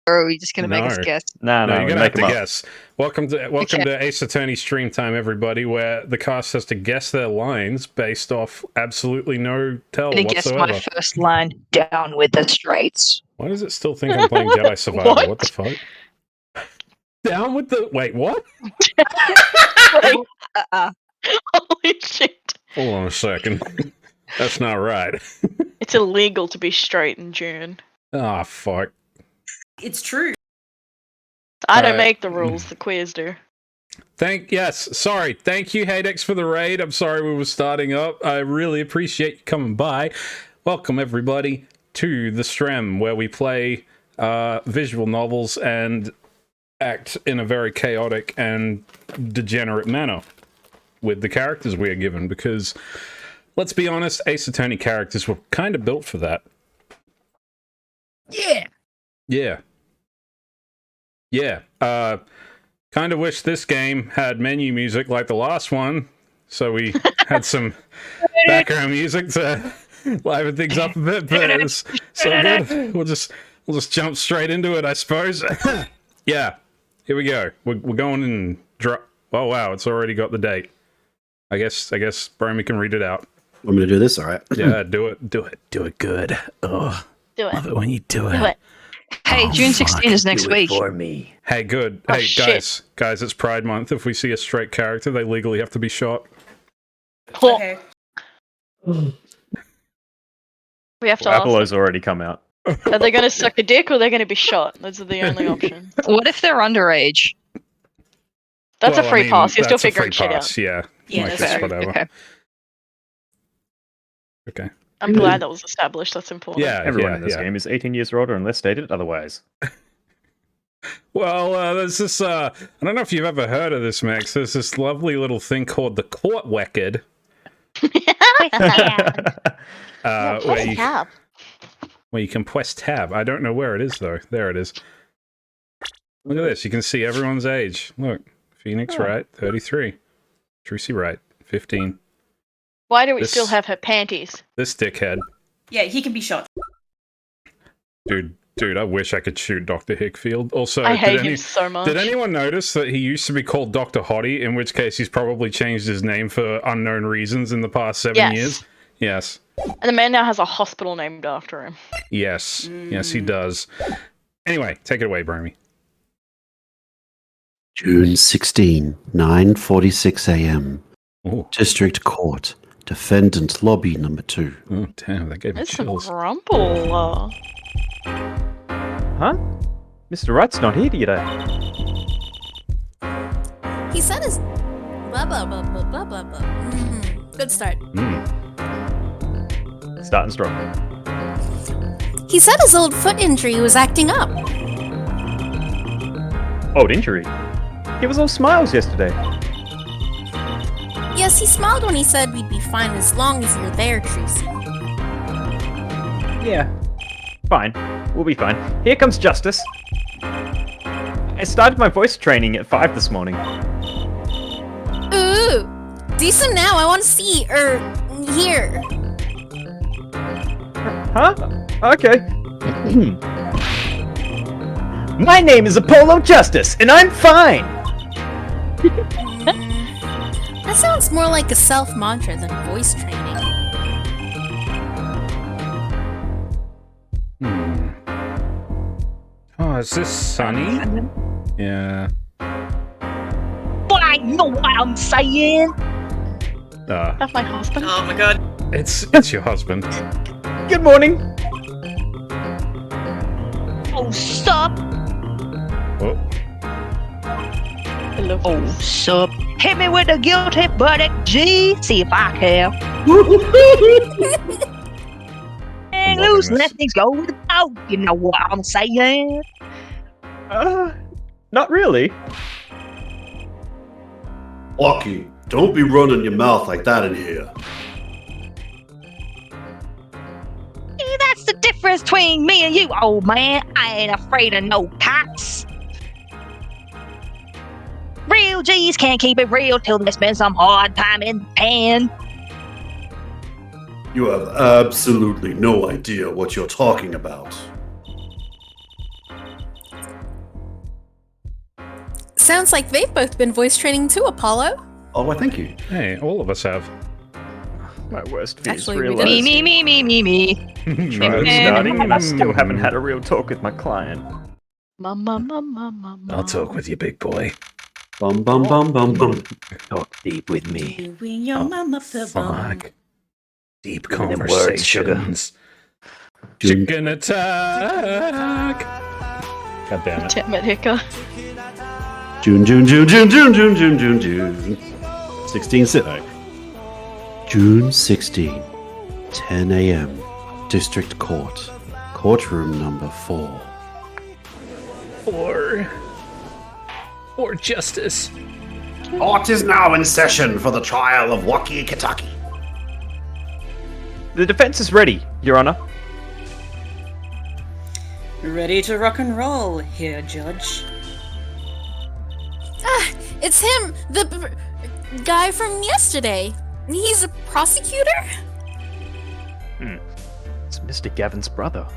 Or are we just going to make us No. guess? No, No, you're gonna have to make 'em up. guess. Welcome to Ace Attorney Stream Time, everybody, where the cast has to guess their lines based off absolutely no tell I'm going to guess whatsoever. my first line, down with the straights. Why does it still think I'm playing Jedi Survivor? What? What the fuck? Down with the... Wait, what? Holy shit. Hold on a second. That's not right. It's illegal to be straight in June. Ah, fuck. It's true. I don't Alright. make the rules, the quiz do. Thank you, Haydex, for the raid. I'm sorry we were starting up. I really appreciate you coming by. Welcome, everybody, to the Strem, where we play visual novels and act in a very chaotic and degenerate manner with the characters we are given, because, let's be honest, Ace Attorney characters were kind of built for that. Yeah. Yeah. Yeah. Kind of wish this game had menu music like the last one, so we had some background music to liven things up a bit, but it was so good. We'll just jump straight into it, I suppose. Yeah. Here we go. We're going in drop. Oh wow, it's already got the date. I guess Bromy can read it out. I'm gonna do this, all right? Yeah, do it good. Oh, Do it. love it when you do Do it. Hey, June 16 is next week. For me. Hey, good. Oh, hey, shit. guys, it's Pride Month. If we see a straight character, they legally have to be shot. Oh, Okay. we have to ask. Apollo's already come out. Are they going to suck a dick or are they going to be shot? Those are the only options. What if they're underage? That's Well, a free I mean, pass. You're still that's a figuring free shit pass, out. Yeah. Yeah, Like, that's it's fair. whatever. Okay. Okay. I'm glad that was established. That's important. Yeah, Everyone yeah, in this yeah. game is 18 years or older unless stated otherwise. Well, there's this, I don't know if you've ever heard of this, Max. There's this lovely little thing called the Court Record, where you can press tab. I don't know where it is, though. There it is. Look at this. You can see everyone's age. Look. Phoenix Wright, 33. Trucy Wright, 15. Why do we This- still have her panties? This dickhead. Yeah, he can be shot. Dude, I wish I could shoot Dr. Hickfield. Also, I hate him so much. did anyone notice that he used to be called Dr. Hottie, in which case he's probably changed his name for unknown reasons in the past 7 Yes. years? Yes. And the man now has a hospital named after him. Yes. Yes, he does. Anyway, take it away, Bromy. June 16, 9:46 a.m. Oh, District Court. Defendant Lobby number 2. oh damn, that gave me There's some chills. grumble. Huh? Mr. Wright's not here today. He said his blah blah blah blah blah blah blah. Good start. Starting strong. He said his old foot injury was acting up. Old injury. He was all smiles yesterday. Yes, he smiled when he said we'd be fine as long as you're there, Tracy. Yeah. Fine. We'll be fine. Here comes Justice. I started my voice training at 5 this morning. Ooh! Do some now, I want to see, hear. Huh? Okay. My name is Apollo Justice, and I'm fine! That sounds more like a self-mantra than voice training. Oh, is this Sunny? Yeah. But I know what I'm saying. That's my husband. Oh my god. It's your husband. Good morning! Oh, sup? Oh, Hello. Oh, sup? Hit me with the guilty verdict, G. See if I can. Hang loving loose, this. let things go with the flow. You know what I'm saying? Not really. Lucky, don't be running your mouth like that in here. That's the difference between me and you, old man. I ain't afraid of no cops. Real G's can't keep it real till they spend some hard time in the pen. You have absolutely no idea what you're talking about. Sounds like they've both been voice training too, Apollo. Oh, well, thank you. Hey, all of us have. My worst fear is Actually, we realizing Me. trial starting and I still haven't had a real talk with my client. I'll talk with you, big boy. Bum bum bum bum bum. Talk deep with me. Doing your mama the bum. Fuck. Deep Give me them words, sugar. conversations. Chicken attack. God damn it. Damn it, Hiccup. June. 16 sit. June 16, 10 a.m. District Court. Courtroom number 4. Or justice. Court is now in session for the trial of Waki Kitaki. The defense is ready, Your Honor. Ready to rock and roll here, Judge. Ah, it's him, the guy from yesterday. He's a prosecutor? It's Mr. Gavin's brother. ...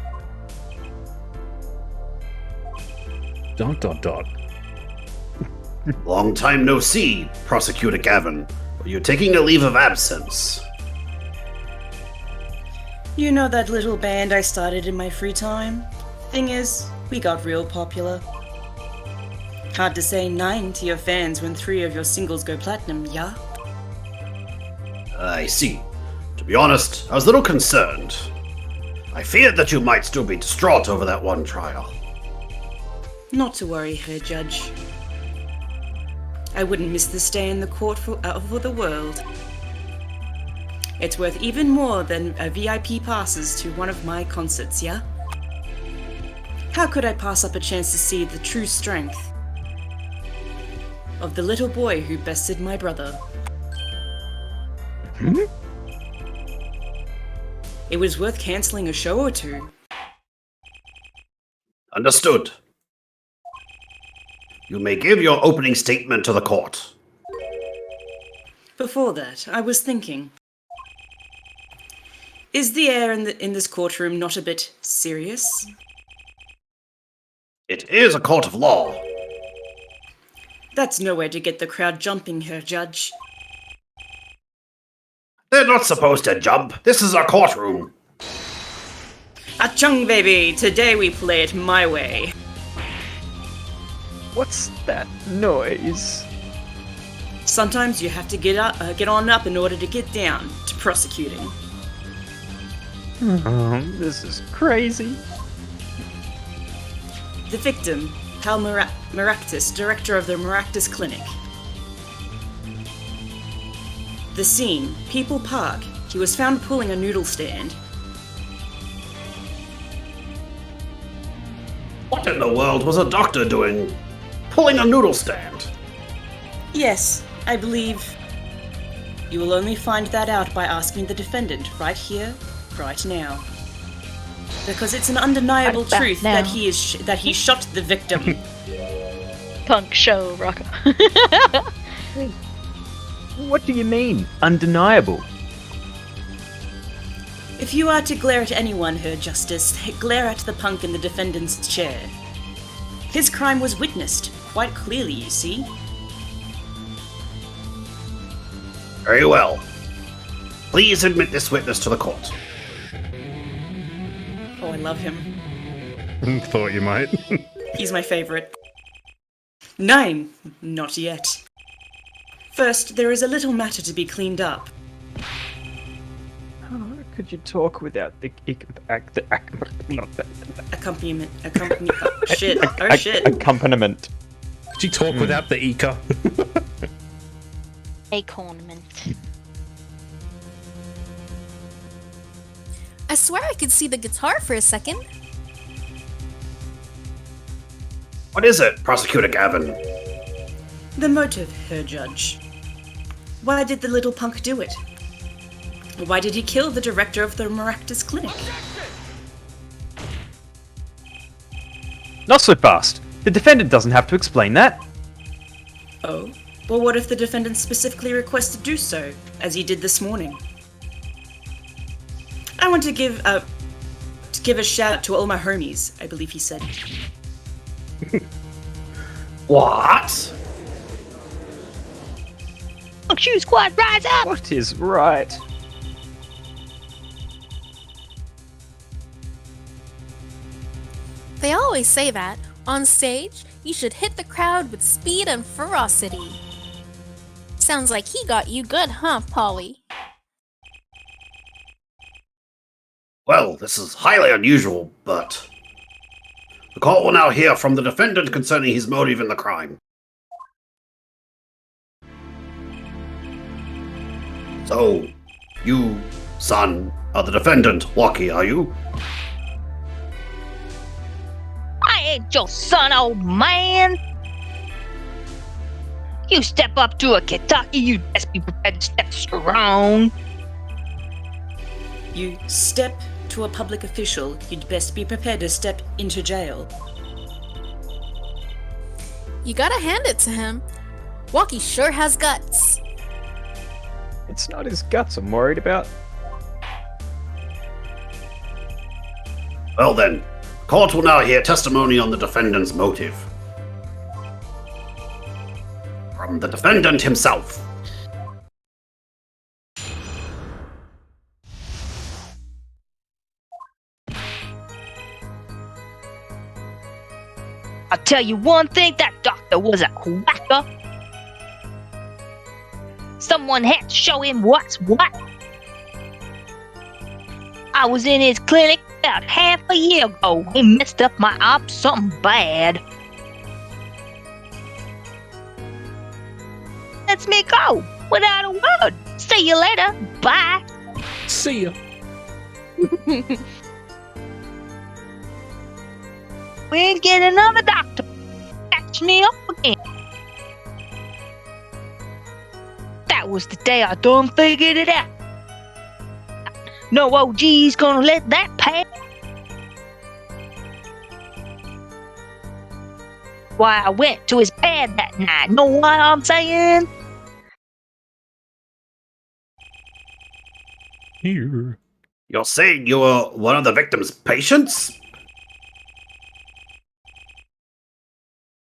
Long time no see, Prosecutor Gavin. Are you taking a leave of absence? You know that little band I started in my free time? Thing is, we got real popular. Hard to say 9 to your fans when 3 of your singles go platinum, yeah? I see. To be honest, I was a little concerned. I feared that you might still be distraught over that one trial. Not to worry, her Judge. I wouldn't miss this day in the court for the world. It's worth even more than a VIP passes to one of my concerts, yeah? How could I pass up a chance to see the true strength of the little boy who bested my brother? It was worth cancelling a show or two. Understood. You may give your opening statement to the court. Before that, I was thinking. Is the air in this courtroom not a bit serious? It is a court of law. That's nowhere to get the crowd jumping, her Judge. They're not supposed to jump. This is a courtroom. Achung, baby! Today we play it my way. What's that noise? Sometimes you have to get on up in order to get down to prosecuting. This is crazy. The victim, Hal Maractus, director of the Maractus Clinic. The scene, People Park. He was found pulling a noodle stand. What in the world was a doctor doing? Pulling a noodle stand. Yes, I believe you will only find that out by asking the defendant right here, right now. Because it's an undeniable Right back truth now. that he shot the victim. Punk show, rocker. What do you mean, undeniable? If you are to glare at anyone, Her Justice, glare at the punk in the defendant's chair. His crime was witnessed, quite clearly, you see. Very well. Please admit this witness to the court. Oh, I love him. Thought you might. He's my favorite. 9. Not yet. First, there is a little matter to be cleaned up. Could you talk without the Accompaniment. Oh, shit. Oh, shit. accompaniment? Could you talk without the Eka? Acornment. I swear I could see the guitar for a second. What is it, Prosecutor Gavin? The motive, Her Judge. Why did the little punk do it? Why did he kill the director of the Maractus Clinic? Not so fast. The defendant doesn't have to explain that. Oh? Well, what if the defendant specifically requests to do so, as he did this morning? I want to give a shout out to all my homies, I believe he said. What? Shoe Squad, rise up! What is right? They always say that. On stage, you should hit the crowd with speed and ferocity. Sounds like he got you good, huh, Polly? Well, this is highly unusual, but the court will now hear from the defendant concerning his motive in the crime. So, you, son, are the defendant, Walkie, are you? I ain't your son, old man! You step up to a Kentucky, you best be prepared to step strong. You step to a public official, you'd best be prepared to step into jail. You gotta hand it to him. Walkie sure has guts. It's not his guts I'm worried about. Well then, court will now hear testimony on the defendant's motive. From the defendant himself. I'll tell you one thing, that doctor was a quacker. Someone had to show him what's what. I was in his clinic about half a year ago. He messed up my op something bad. Lets me go without a word. See you later. Bye. See ya. We ain't get another doctor. Catch me up again. That was the day I done figured it out. No OG's gonna let that pass. Why I went to his pad that night. Know what I'm saying? Here. You're saying you were one of the victim's patients?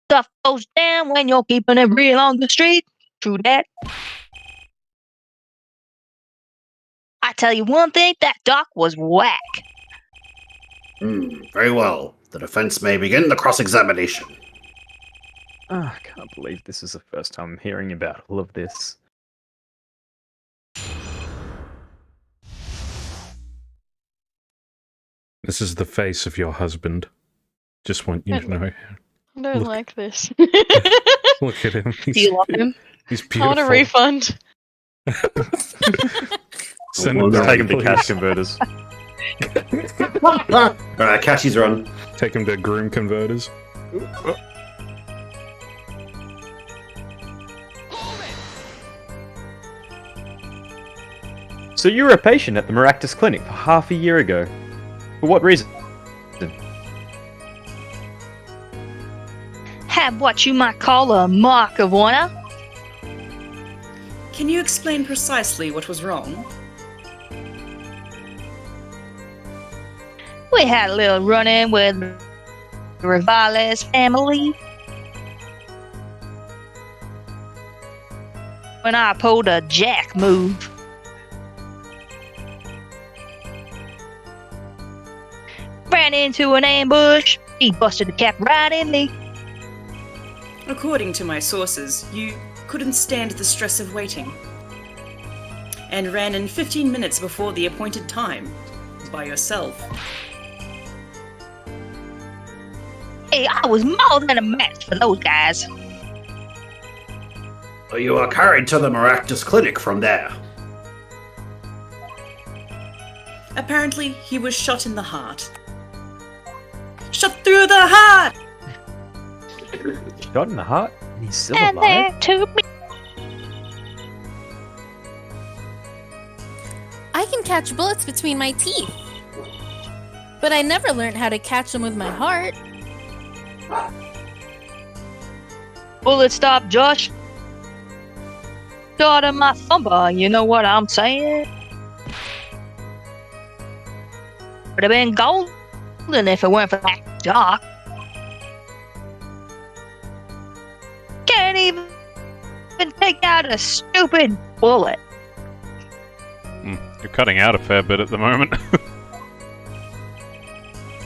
Stuff goes down when you're keeping it real on the street. True that. I tell you one thing, that doc was whack. Very well. The defense may begin the cross-examination. I can't believe this is the first time I'm hearing about all of this. This is the face of your husband. Just want you to know. I don't Look. like this. Look at him. Do you love him? He's I beautiful. want a refund. Send Well, him Take down, him to please. cash converters. Alright, Cashy's run. Take him to groom converters. So you were a patient at the Maractus Clinic for half a year ago. For what reason? Have what you might call a mark of honor. Can you explain precisely what was wrong? We had a little run-in with the Rivales family. When I pulled a jack move. Ran into an ambush. He busted the cap right in me. According to my sources, you couldn't stand the stress of waiting. And ran in 15 minutes before the appointed time. By yourself. Hey, I was more than a match for those guys. So you are carried to the Maractus Clinic from there. Apparently, he was shot in the heart. Shot through the heart! Shot in the heart? And he's still And alive? there to me. I can catch bullets between my teeth. But I never learned how to catch them with my heart. Bullet stop, Josh. Start of my thumper, you know what I'm saying? Would have been golden if it weren't for that doc. Can't even even take out a stupid bullet. You're cutting out a fair bit at the moment.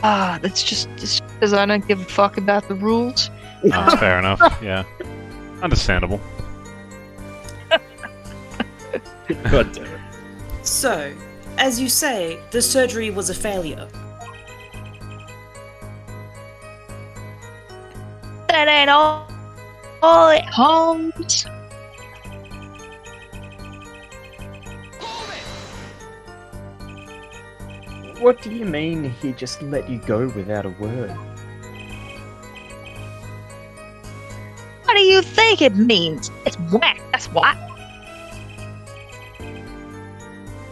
That's just because I don't give a fuck about the rules. Fair enough. Yeah, understandable. God damn it. So, as you say, the surgery was a failure. That ain't all it Holmes. What do you mean he just let you go without a word? What do you think it means? It's whack, that's what.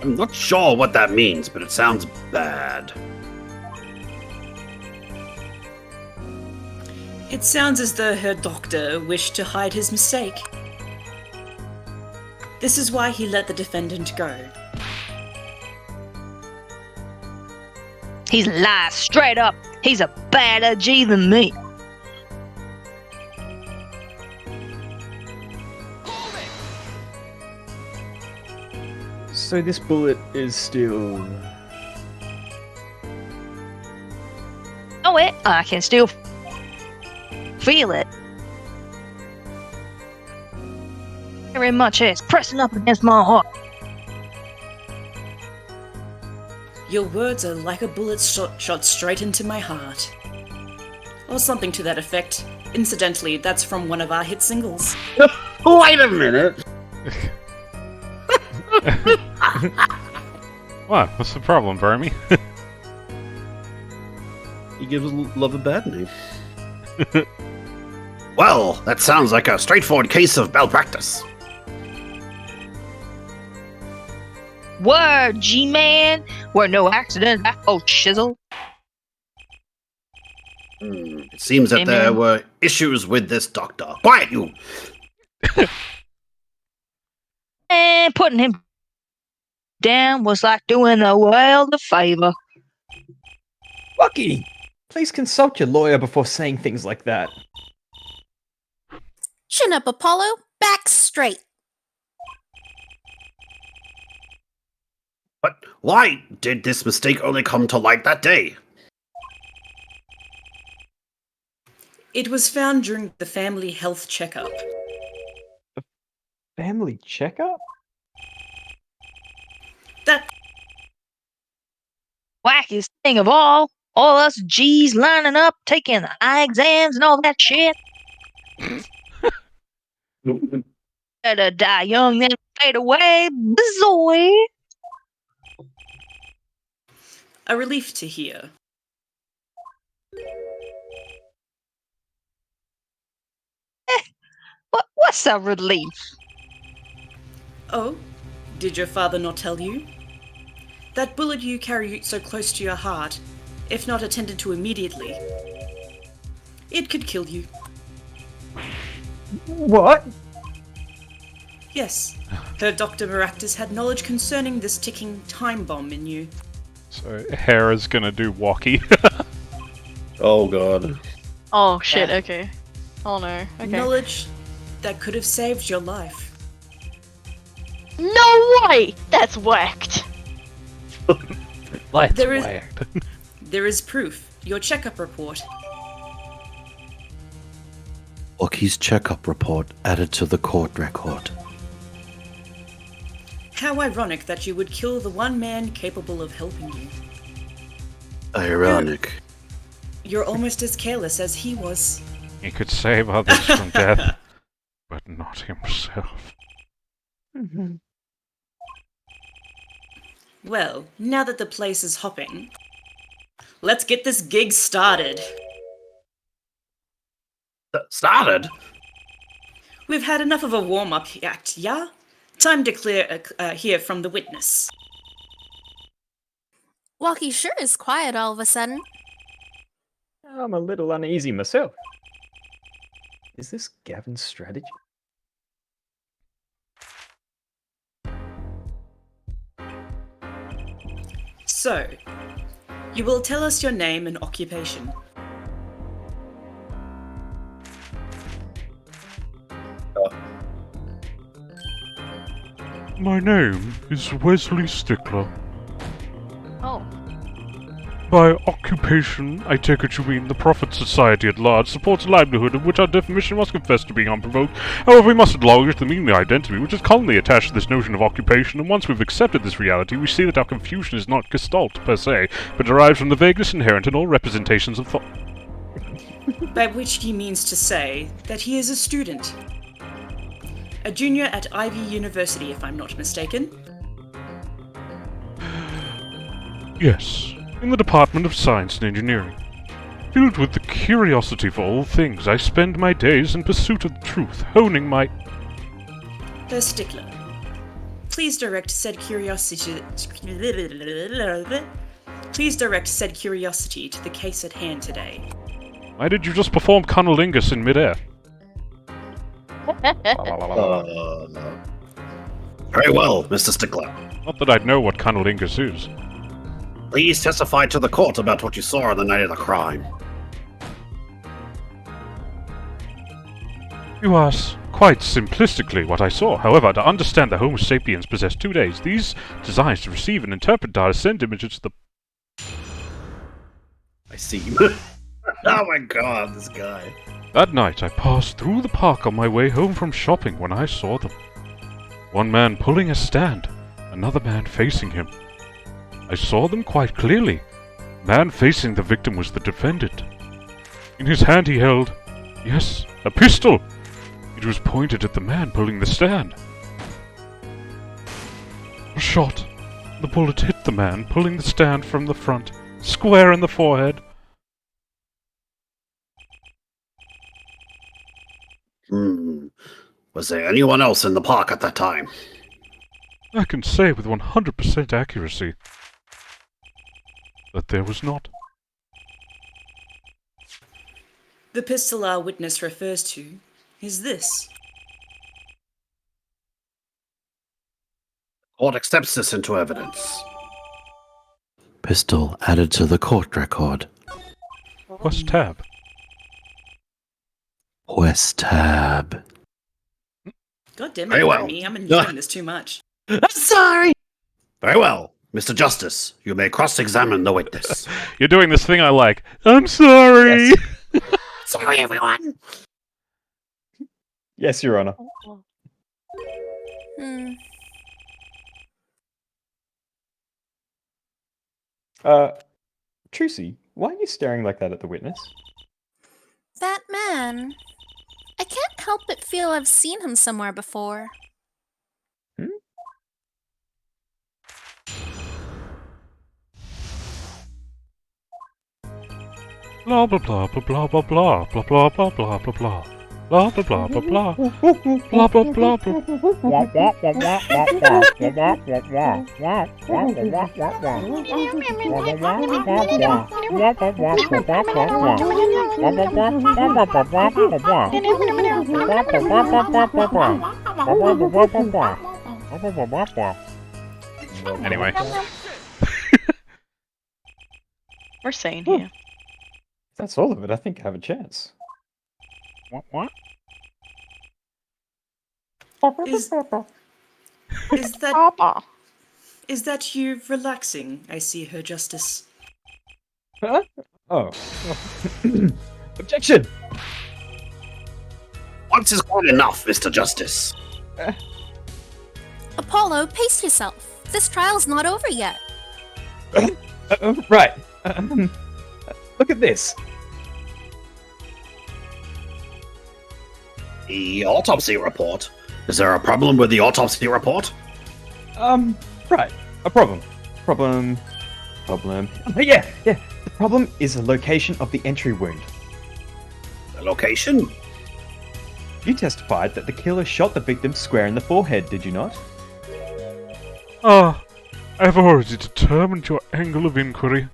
I'm not sure what that means, but it sounds bad. It sounds as though her doctor wished to hide his mistake. This is why he let the defendant go. He's lies straight up. He's a badder G than me. So this bullet is still... Oh, wait, I can still feel it. Very much is pressing up against my heart. Your words are like a bullet shot straight into my heart. Or something to that effect. Incidentally, that's from one of our hit singles. Wait a minute! What? What's the problem, Vermi? He gives love a bad name. Well, that sounds like a straightforward case of malpractice. Word, G-Man. Were no accident. Oh, shizzle. It seems that there Amen. were issues with this doctor. Quiet, you! And putting him down was like doing the world a favor. Lucky! Please consult your lawyer before saying things like that. Chin up, Apollo. Back straight. But why did this mistake only come to light that day? It was found during the family health checkup. Family checkup? That Wackiest thing of all us G's lining up, taking the eye exams and all that shit. Better die young than fade away, boy. a relief to hear. What's a relief? Oh, did your father not tell you? That bullet you carry so close to your heart, if not attended to immediately, it could kill you. What? Yes, her Dr. Maractus had knowledge concerning this ticking time bomb in you. So Hera's gonna do walkie. Oh god. Oh shit, okay. Oh no, okay. Knowledge that could have saved your life. No way! That's whacked. Let's There is- whacked. There is proof. Your checkup report. Lockie's checkup report added to the court record. How ironic that you would kill the one man capable of helping you. Ironic. You're almost as careless as he was. He could save others from death, but not himself. Well, now that the place is hopping, let's get this gig started. Started? We've had enough of a warm-up act, yeah? Time to hear from the witness. Walkie sure is quiet all of a sudden. I'm a little uneasy myself. Is this Gavin's strategy? So, you will tell us your name and occupation. My name is Wesley Stickler. Oh. By occupation, I take it you mean the Prophet Society at large supports a livelihood of which our definition must confess to being unprovoked. However, we must acknowledge the meaning of identity, which is commonly attached to this notion of occupation, and once we've accepted this reality, we see that our confusion is not gestalt per se, but derives from the vagueness inherent in all representations of thought. By which he means to say that he is a student. A junior at Ivy University, if I'm not mistaken. Yes, in the Department of Science and Engineering. Filled with the curiosity for all things, I spend my days in pursuit of the truth, honing my... Herr Stickler, please direct said curiosity... Please direct said curiosity to the case at hand today. Why did you just perform cunnilingus in midair? Very well, Mr. Stickler. Not that I'd know what cunnilingus is. Please testify to the court about what you saw on the night of the crime. You ask quite simplistically what I saw. However, to understand that Homo sapiens possess 2 days, these designs to receive and interpret data send images to the... I see. Oh my god, this guy. That night, I passed through the park on my way home from shopping when I saw them. One man pulling a stand, another man facing him. I saw them quite clearly. The man facing the victim was the defendant. In his hand he held, yes, a pistol. It was pointed at the man pulling the stand. A shot. The bullet hit the man pulling the stand from the front, square in the forehead. Was there anyone else in the park at that time? I can say with 100% accuracy that there was not. The pistol our witness refers to is this. Court accepts this into evidence. Pistol added to the court record. West tab. West tab. God damn Very it, well. me. I'm enjoying this too much. I'm sorry! Very well. Mr. Justice, you may cross-examine the witness. You're doing this thing I like. I'm sorry! Yes. Sorry, everyone. Yes, Your Honor. Hmm. Trucy, why are you staring like that at the witness? That man. I can't help but feel I've seen him somewhere before. Blah blah blah blah blah blah blah blah blah blah blah blah blah. Blah blah blah blah blah. Blah blah blah blah. Anyway. We're sane here. That's all of it. I think I have a chance. What? Is that Papa. is that you relaxing? I see, Her Justice. Huh? Oh. Objection! Once is quite enough, Mr. Justice. Apollo, pace yourself. This trial's not over yet. Right. Look at this. The autopsy report. Is there a problem with the autopsy report? Right. A problem. Problem. Yeah. The problem is the location of the entry wound. The location? You testified that the killer shot the victim square in the forehead, did you not? Ah, I've already determined your angle of inquiry.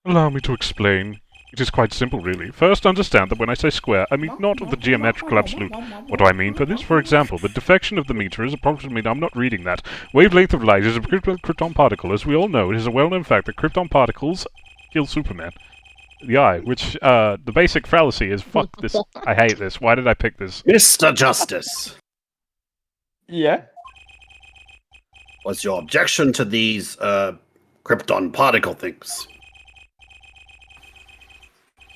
Allow me to explain. It is quite simple, really. First, understand that when I say square, I mean not of the geometrical absolute. What do I mean by this? For example, the deflection of the meter is approximately... I'm not reading that. Wavelength of light is a krypton particle. As we all know, it is a well-known fact that krypton particles kill Superman. The eye, which, the basic fallacy is, fuck this, I hate this, why did I pick this? Mr. Justice. Yeah? What's your objection to these krypton particle things?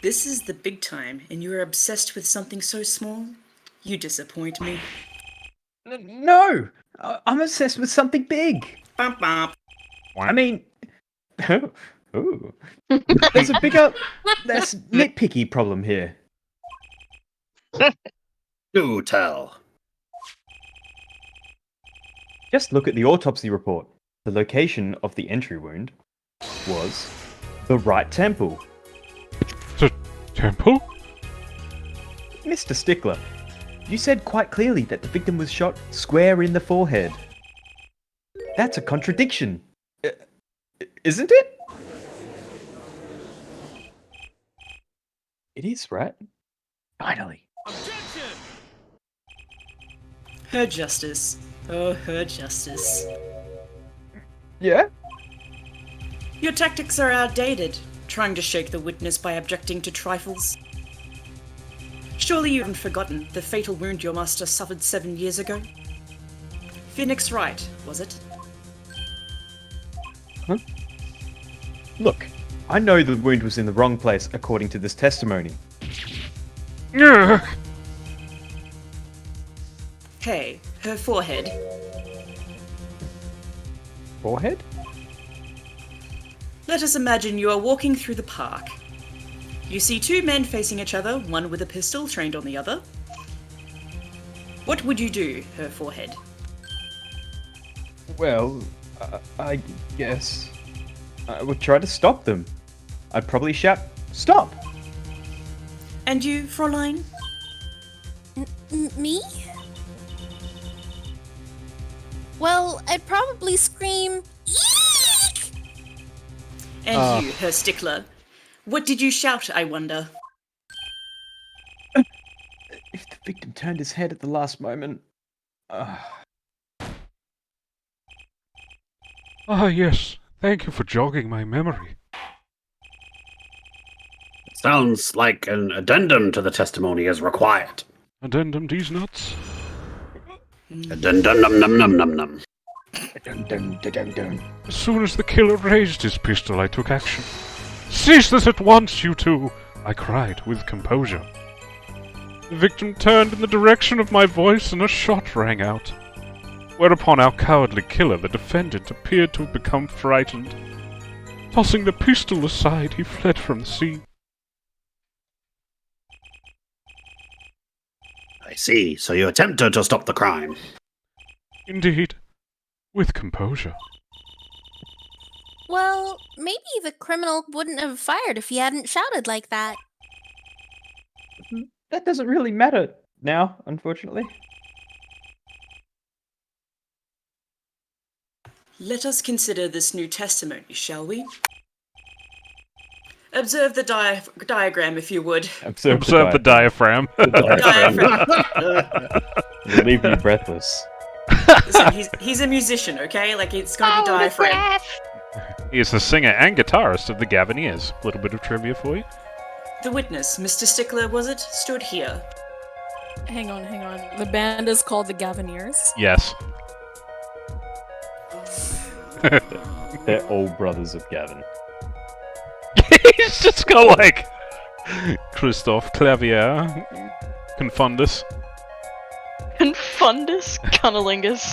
This is the big time, and you are obsessed with something so small? You disappoint me. No! I'm obsessed with something big. Bump bump. I mean, ooh. There's a bigger, less nitpicky problem here. Do tell. Just look at the autopsy report. The location of the entry wound was the right temple. The temple? Mr. Stickler, you said quite clearly that the victim was shot square in the forehead. That's a contradiction. Isn't it? It is, right? Finally. Her justice. Oh, her justice. Yeah? Your tactics are outdated, trying to shake the witness by objecting to trifles. Surely you haven't forgotten the fatal wound your master suffered 7 years ago? Phoenix Wright, was it? Huh? Look, I know the wound was in the wrong place according to this testimony. Ugh. Hey, her forehead. Forehead? Let us imagine you are walking through the park. You see two men facing each other, one with a pistol trained on the other. What would you do, her forehead? Well, I guess I would try to stop them. I'd probably shout, "Stop!" And you, Fräulein? Me? Well, I'd probably scream, "Eek!" And you, her stickler? What did you shout, I wonder? If the victim turned his head at the last moment... Ah, yes. Thank you for jogging my memory. Sounds like an addendum to the testimony is required. Addendum these nuts? Addendum num num num num num. As soon as the killer raised his pistol, I took action. Cease this at once, you two! I cried with composure. The victim turned in the direction of my voice and a shot rang out. Whereupon our cowardly killer, the defendant, appeared to have become frightened. Tossing the pistol aside, he fled from the scene. I see, so you attempted to stop the crime. Indeed, with composure. Well, maybe the criminal wouldn't have fired if he hadn't shouted like that. That doesn't really matter now, unfortunately. Let us consider this new testimony, shall we? Observe the diagram, if you would. Observe the diaphragm. Diaphragm. It'll leave you breathless. Listen, he's a musician, okay? Like, it's gonna be diaphragm. He is the singer and guitarist of the Gaviniers. A little bit of trivia for you. The witness, Mr. Stickler, was it? Stood here. Hang on. The band is called the Gaviniers. Yes. They're all brothers of Gavin. He's just got like Christophe Clavier, Confundus, Cunnilingus.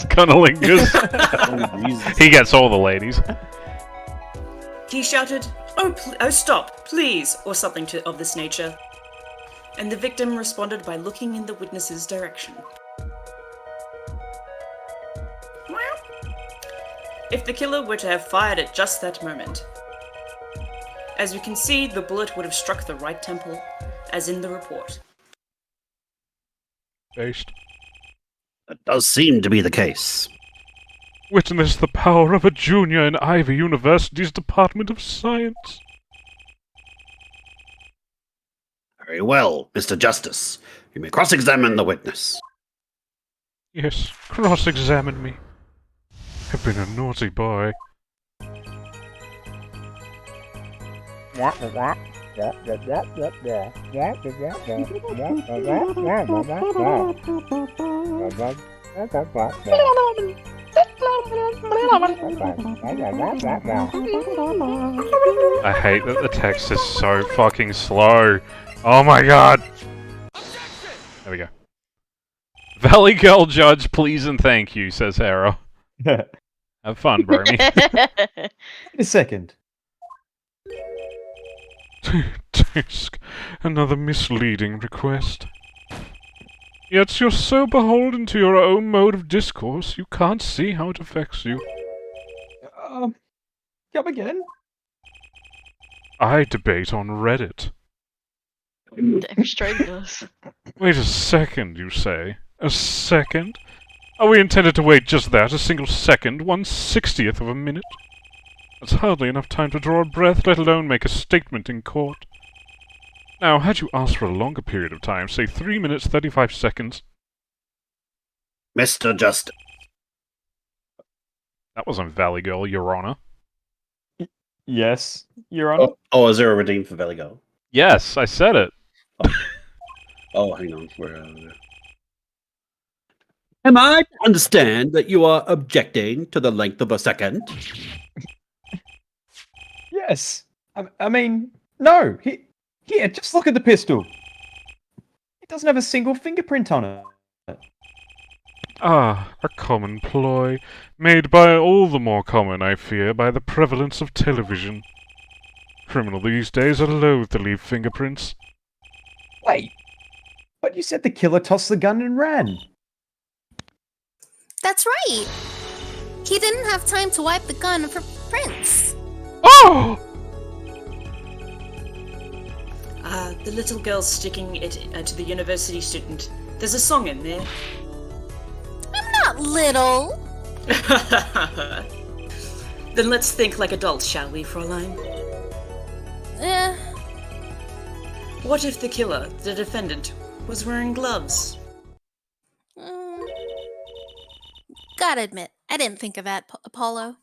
Cunnilingus. He gets all the ladies. He shouted, "Oh, stop, please," or something of this nature. And the victim responded by looking in the witness's direction. If the killer were to have fired at just that moment, as we can see, the bullet would have struck the right temple, as in the report. Based. That does seem to be the case. Witness the power of a junior in Ivy University's Department of Science. Very well, Mr. Justice. You may cross-examine the witness. Yes, cross-examine me. I've been a naughty boy. I hate that the text is so fucking slow. Oh my god! There we go. Valley Girl Judge, please and thank you, says Hera. Have fun, Bromy. Wait a second. Tisk, another misleading request. Yet you're so beholden to your own mode of discourse, you can't see how it affects you. Come again? I debate on Reddit. Demonstrating us. Wait a second, you say? A second? Are we intended to wait just that, a single second, 1/60th of a minute? That's hardly enough time to draw a breath, let alone make a statement in court. Now, had you asked for a longer period of time, say 3 minutes 35 seconds... Mr. Justice. That wasn't Valley Girl, Your Honor. Yes, Your Honor. Is there a redeem for Valley Girl? Yes, I said it. Oh, hang on. Am I to understand that you are objecting to the length of a second? Yes. I mean, no. Here, just look at the pistol. It doesn't have a single fingerprint on it. Ah, a common ploy, made by all the more common, I fear, by the prevalence of television. Criminals these days are loath to leave fingerprints. Wait. But you said the killer tossed the gun and ran. That's right. He didn't have time to wipe the gun for prints. Oh! The little girl sticking it to the university student. There's a song in there. I'm not little. Then let's think like adults, shall we, Fräulein? What if the killer, the defendant, was wearing gloves? Gotta admit, I didn't think of that, Apollo.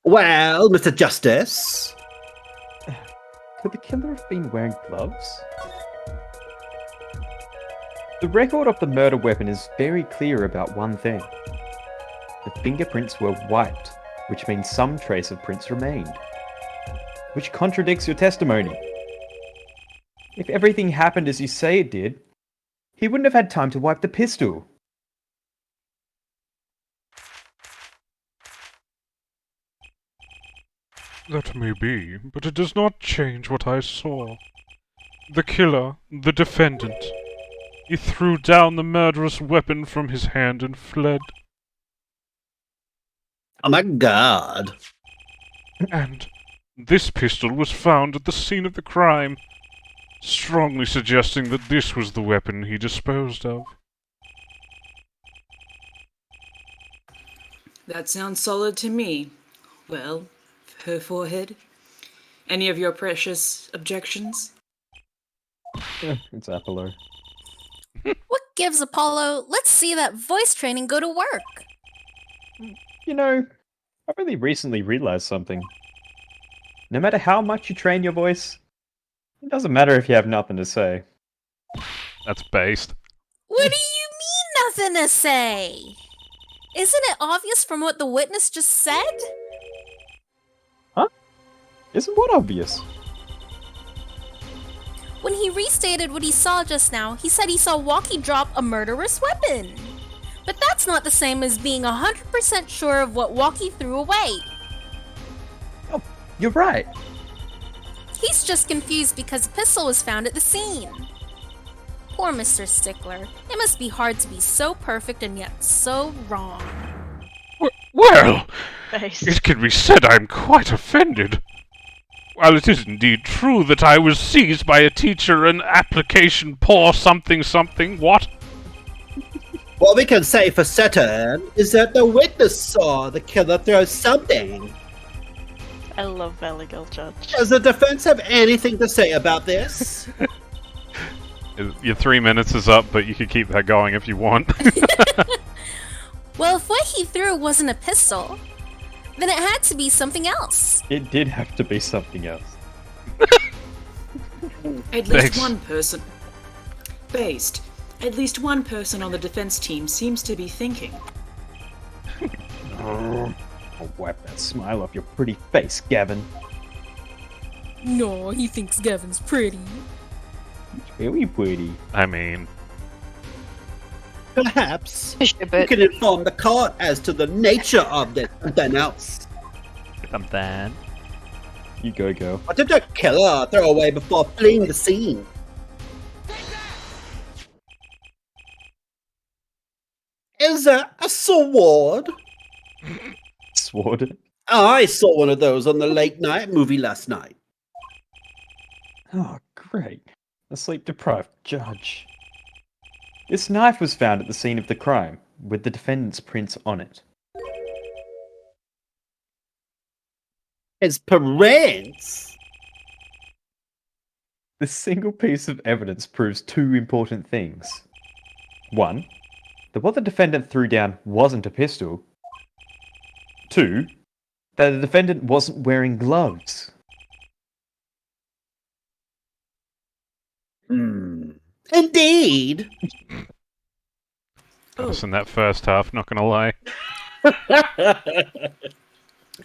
Well, Mr. Justice. Could the killer have been wearing gloves? The record of the murder weapon is very clear about one thing. The fingerprints were wiped, which means some trace of prints remained. Which contradicts your testimony. If everything happened as you say it did, he wouldn't have had time to wipe the pistol. That may be, but it does not change what I saw. The killer, the defendant. He threw down the murderous weapon from his hand and fled. Oh my god. And this pistol was found at the scene of the crime, strongly suggesting that this was the weapon he disposed of. That sounds solid to me. Well, her forehead. Any of your precious objections? It's Apollo. What gives, Apollo? Let's see that voice training go to work. You know, I've only recently realized something. No matter how much you train your voice, it doesn't matter if you have nothing to say. That's based. What do you mean, nothing to say? Isn't it obvious from what the witness just said? Huh? Isn't what obvious? When he restated what he saw just now, he said he saw Walkie drop a murderous weapon. But that's not the same as being 100% sure of what Walkie threw away. Oh, you're right. He's just confused because a pistol was found at the scene. Poor Mr. Stickler. It must be hard to be so perfect and yet so wrong. Well, Face. it can be said I'm quite offended. While it is indeed true that I was seized by a teacher and application poor something something, what? What we can say for certain is that the witness saw the killer throw something. I love Valley Girl Judge. Does the defense have anything to say about this? Your 3 minutes is up, but you can keep that going if you want. Well, if what he threw wasn't a pistol, then it had to be something else. It did have to be something else. At least Thanks. one person. Based. at least one person on the defense team seems to be thinking. I'll wipe that smile off your pretty face, Gavin. No, he thinks Gavin's pretty. Very pretty. I mean, Perhaps Push a you bit. can inform the court as to the nature of this something else. Something. You go, girl. What did the killer throw away before fleeing the scene? Is that a sword? Sword. I saw one of those on the late night movie last night. Oh, great. A sleep-deprived judge. This knife was found at the scene of the crime, with the defendant's prints on it. His parents? This single piece of evidence proves two important things. One, that what the defendant threw down wasn't a pistol. Two, that the defendant wasn't wearing gloves. Indeed. just in that first half, not gonna lie.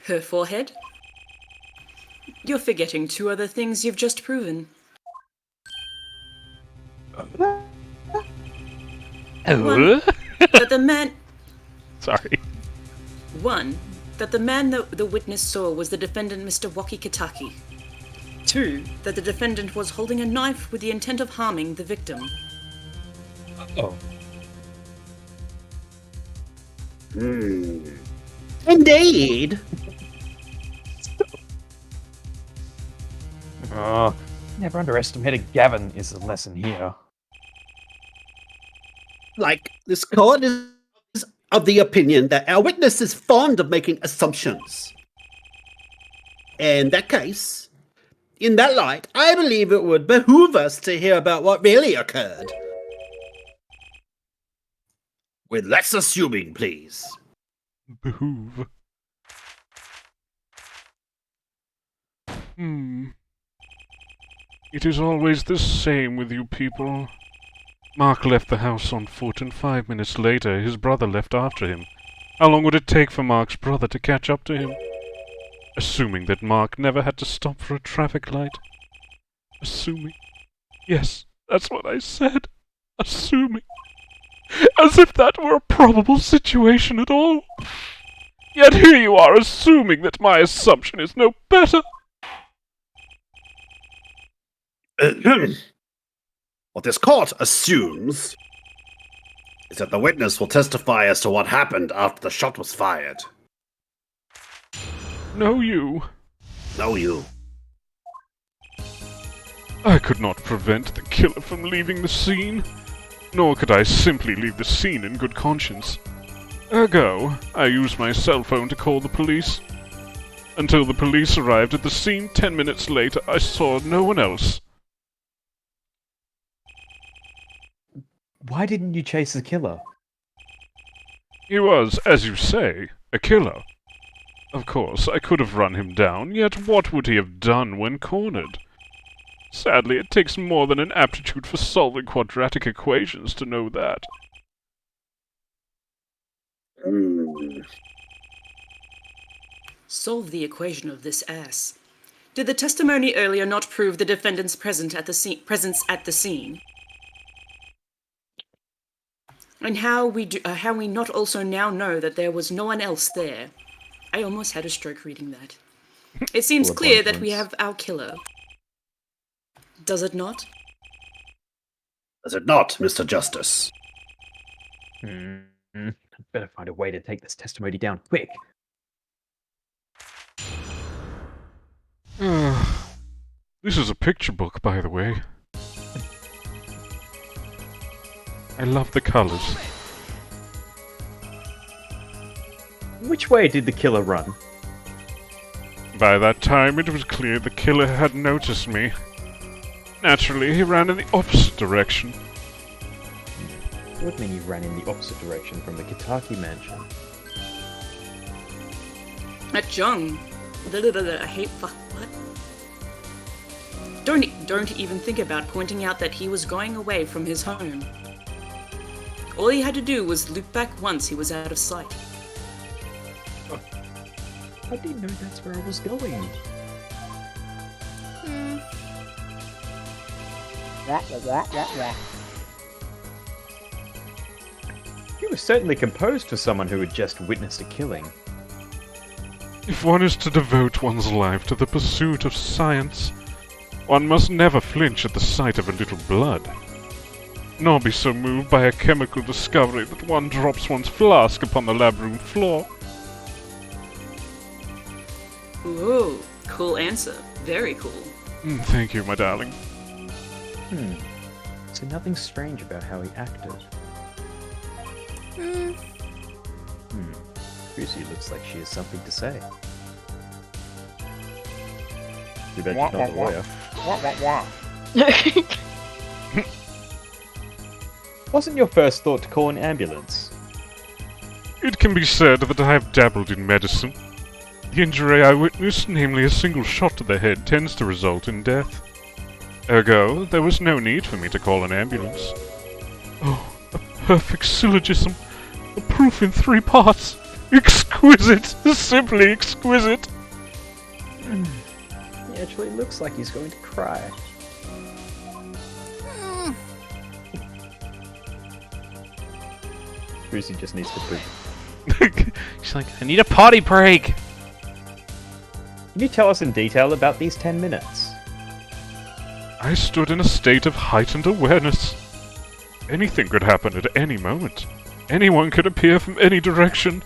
Her forehead? You're forgetting two other things you've just proven. Oh? That the man... Sorry. One, that the man the witness saw was the defendant, Mr. Wakikataki. Two, that the defendant was holding a knife with the intent of harming the victim. Oh. Indeed. Oh, never underestimated Gavin is the lesson here. Like, this court is of the opinion that our witness is fond of making assumptions. In that case, in that light, I believe it would behoove us to hear about what really occurred. With less assuming, please. Behoove. It is always the same with you people. Mark left the house on foot, and 5 minutes later his brother left after him. How long would it take for Mark's brother to catch up to him? Assuming that Mark never had to stop for a traffic light. Assuming. Yes, that's what I said. Assuming. As if that were a probable situation at all. Yet here you are assuming that my assumption is no better. What this court assumes is that the witness will testify as to what happened after the shot was fired. No, you. No, you. I could not prevent the killer from leaving the scene, nor could I simply leave the scene in good conscience. Ergo, I used my cell phone to call the police. Until the police arrived at the scene 10 minutes later, I saw no one else. Why didn't you chase the killer? He was, as you say, a killer. Of course, I could have run him down, yet what would he have done when cornered? Sadly, it takes more than an aptitude for solving quadratic equations to know that. Solve the equation of this ass. Did the testimony earlier not prove the defendant's presence at the scene? And how we not also now know that there was no one else there? I almost had a stroke reading that. It seems clear that we have our killer. Does it not? Does it not, Mr. Justice? I'd better find a way to take this testimony down quick. This is a picture book, by the way. I love the colors. Which way did the killer run? By that time, it was clear the killer had noticed me. Naturally, he ran in the opposite direction. What do you mean he ran in the opposite direction from the Kitaki mansion? That Jung. I hate what? Don't even think about pointing out that he was going away from his home. All he had to do was loop back once he was out of sight. I didn't know that's where I was going. You were certainly composed for someone who had just witnessed a killing. If one is to devote one's life to the pursuit of science, one must never flinch at the sight of a little blood, nor be so moved by a chemical discovery that one drops one's flask upon the lab room floor. Ooh, cool answer. Very cool. Thank you, my darling. So nothing strange about how he acted. Lucy looks like she has something to say. Too bad she's not a lawyer. Wasn't your first thought to call an ambulance? It can be said that I have dabbled in medicine. The injury I witnessed, namely a single shot to the head, tends to result in death. Ergo, there was no need for me to call an ambulance. Oh, a perfect syllogism. A proof in 3 parts. Exquisite! Simply exquisite! He actually looks like he's going to cry. Lucy just needs to poop. She's like, I need a potty break! Can you tell us in detail about these 10 minutes? I stood in a state of heightened awareness. Anything could happen at any moment. Anyone could appear from any direction.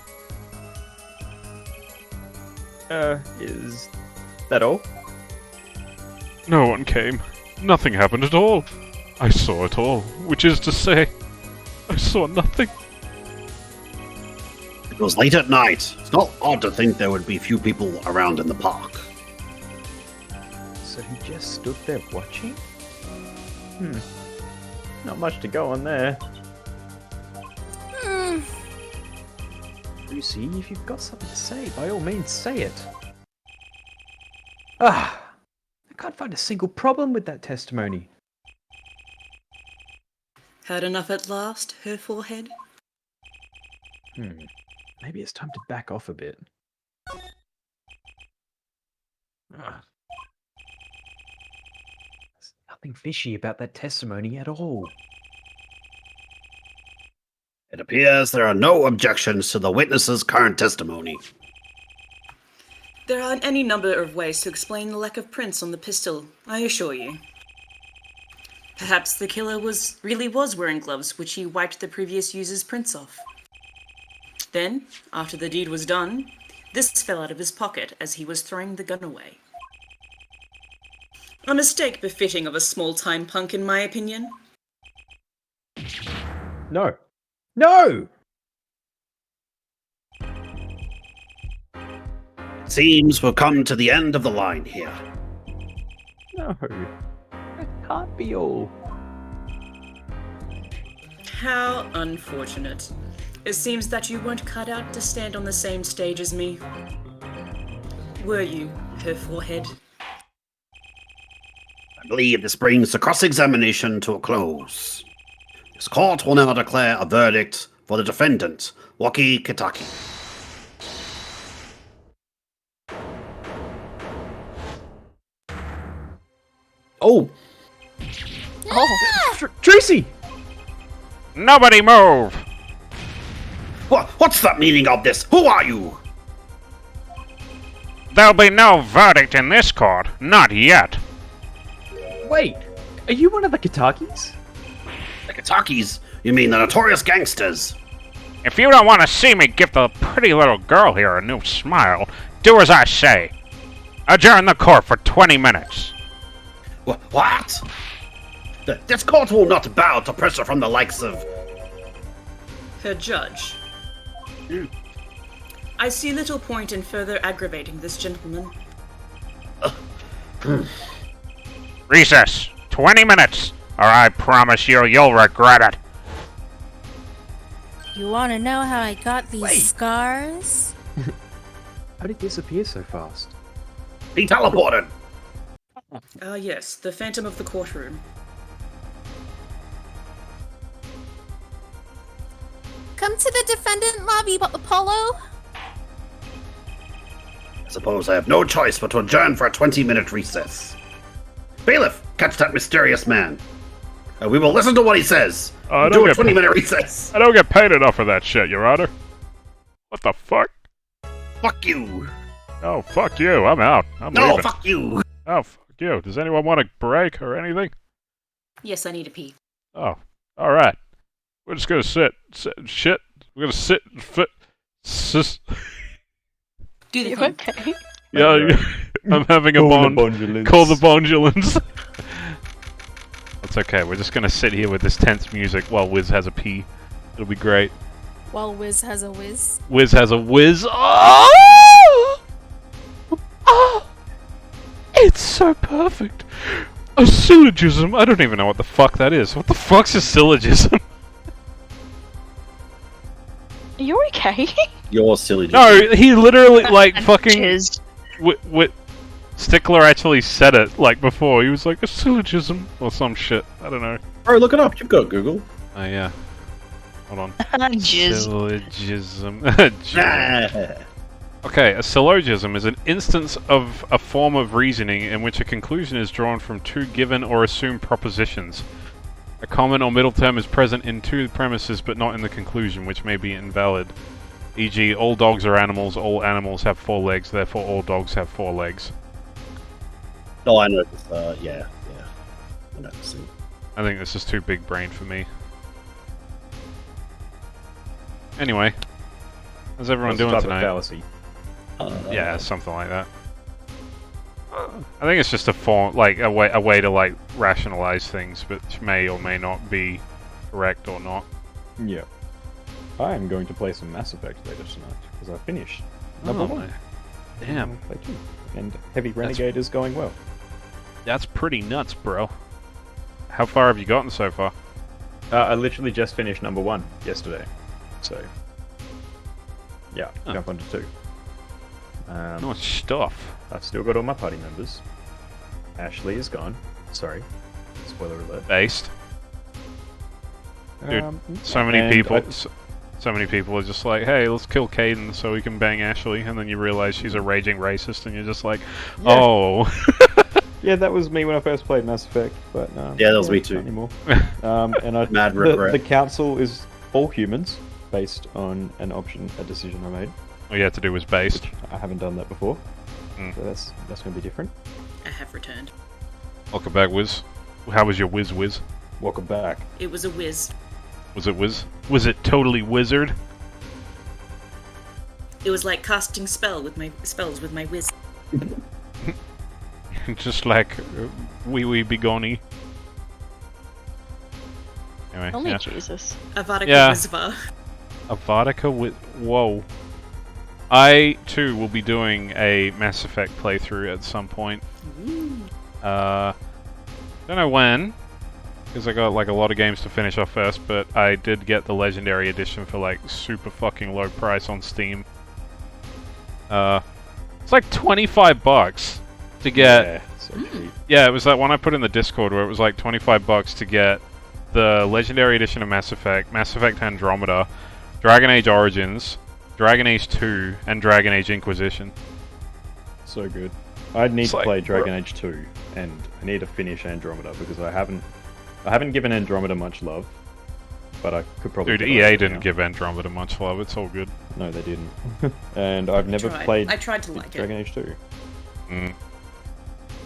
Is that all? No one came. Nothing happened at all. I saw it all, which is to say, I saw nothing. It was late at night. It's not odd to think there would be few people around in the park. So he just stood there watching? Not much to go on there. Lucy, if you've got something to say, by all means say it. I can't find a single problem with that testimony. Had enough at last, her forehead? Maybe it's time to back off a bit. There's nothing fishy about that testimony at all. It appears there are no objections to the witness's current testimony. There are any number of ways to explain the lack of prints on the pistol, I assure you. Perhaps the killer really was wearing gloves which he wiped the previous user's prints off. Then, after the deed was done, this fell out of his pocket as he was throwing the gun away. A mistake befitting of a small-time punk, in my opinion. No! No! Seems we've come to the end of the line here. No. That can't be all. How unfortunate. It seems that you weren't cut out to stand on the same stage as me. Were you, her forehead? I believe this brings the cross-examination to a close. This court will now declare a verdict for the defendant, Waki Kitaki. Oh! Tracy! Nobody move! What's the meaning of this? Who are you? There'll be no verdict in this court. Not yet. Wait, are you one of the Kitakis? The Kitakis? You mean the notorious gangsters? If you don't want to see me give the pretty little girl here a new smile, do as I say. Adjourn the court for 20 minutes. What? This court will not bow to pressure from the likes of... Her judge. I see little point in further aggravating this gentleman. Recess. 20 minutes, or I promise you'll regret it. You want to know how I got these scars? How did this appear so fast? He teleported! Ah yes, the phantom of the courtroom. Come to the defendant lobby, Apollo. I suppose I have no choice but to adjourn for a 20-minute recess. Bailiff, catch that mysterious man. We will listen to what he says. Do a 20-minute recess. I don't get paid enough for that shit, Your Honor. What the fuck? Fuck you. Oh, fuck you. I'm out. I'm No, leaving. fuck you. Oh, fuck you. Does anyone want a break or anything? Yes, I need a pee. Oh, alright. We're just gonna sit. Shit. We're gonna sit and Do the You thing. okay? Yeah, I'm having a bond. Call the Bondulance. That's okay. We're just gonna sit here with this tense music while Wiz has a pee. It'll be great. While Wiz has a whiz. Wiz has a whiz. Oh! Oh! It's so perfect. A syllogism. I don't even know what the fuck that is. What the fuck's a syllogism? Are you okay? You're silly. No, he literally like fucking. Jizz. Stickler actually said it like before. He was like a syllogism or some shit. I don't know. Bro, look it up. You've got Google. Oh yeah. Hold on. Jizz. Syllogism. Ah. Okay, a syllogism is an instance of a form of reasoning in which a conclusion is drawn from two given or assumed propositions. A common or middle term is present in two premises but not in the conclusion, which may be invalid. E.g., all dogs are animals, all animals have 4 legs, therefore all dogs have 4 legs. Oh, I know this. Yeah. I know this thing. I think this is too big brain for me. Anyway, how's everyone doing tonight? Fallacy. Yeah, something like that. I think it's just a form, like a way to like rationalize things, which may or may not be correct or not. Yeah. I am going to play some Mass Effect later tonight because I finished number 1. Damn. Play 2. And Heavy Renegade is going well. That's pretty nuts, bro. How far have you gotten so far? I literally just finished number 1 yesterday. So, yeah, jump onto 2. Nice stuff. I've still got all my party members. Ashley is gone. Sorry. Spoiler alert. Based. Dude, so many people... So many people are just like, hey, let's kill Caden so we can bang Ashley, and then you realize she's a raging racist, and you're just like, oh. Yeah, that was me when I first played Mass Effect, but Yeah, that was me too. not anymore. And Mad regret. the council is all humans, based on a decision I made. All you had to do was based. I haven't done that before, so that's going to be different. I have returned. Welcome back, Wiz. How was your Wiz? Welcome back. It was a whiz. Was it Wiz? Was it totally wizard? It was like casting spells with my whiz. Just like wee wee begoni. Anyway, Only yeah. Jesus. Avada Yeah. Kedavra. A vodka with... Whoa. I, too, will be doing a Mass Effect playthrough at some point. Don't know when, because I got like a lot of games to finish off first, but I did get the Legendary Edition for like super fucking low price on Steam. It's like $25 to get... Yeah, so cheap. Yeah, it was that one I put in the Discord where it was like $25 to get the Legendary Edition of Mass Effect Andromeda, Dragon Age Origins, Dragon Age 2, and Dragon Age Inquisition. So good. I need It's to like, play Dragon Age 2, and I need to finish Andromeda because I haven't given Andromeda much love, but I could probably. Dude, get EA over it didn't now. give Andromeda much love, it's all good. No, they didn't. And I've never played. I tried to like Dragon it. Age 2.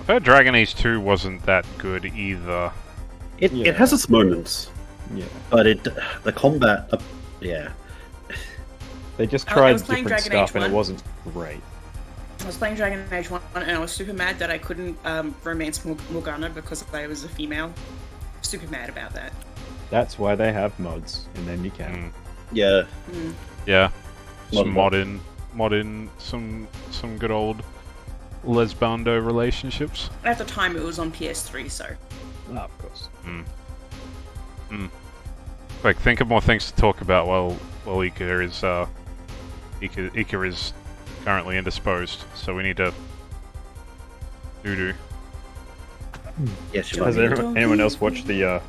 I've heard Dragon Age 2 wasn't that good either. It has its moments. Yeah. But the combat, yeah. They just I tried was playing different Dragon Age stuff and it 1. wasn't great. I was playing Dragon Age 1 and I was super mad that I couldn't romance Morgana because I was a female. Super mad about that. That's why they have mods in their kneecap. Yeah. Yeah. Some Mod. some good old lesbando relationships. At the time, it was on PS3, so. Oh, of course. Like, think of more things to talk about while Ika is currently indisposed, so we need to do. Yes, you Has might. anyone else watched the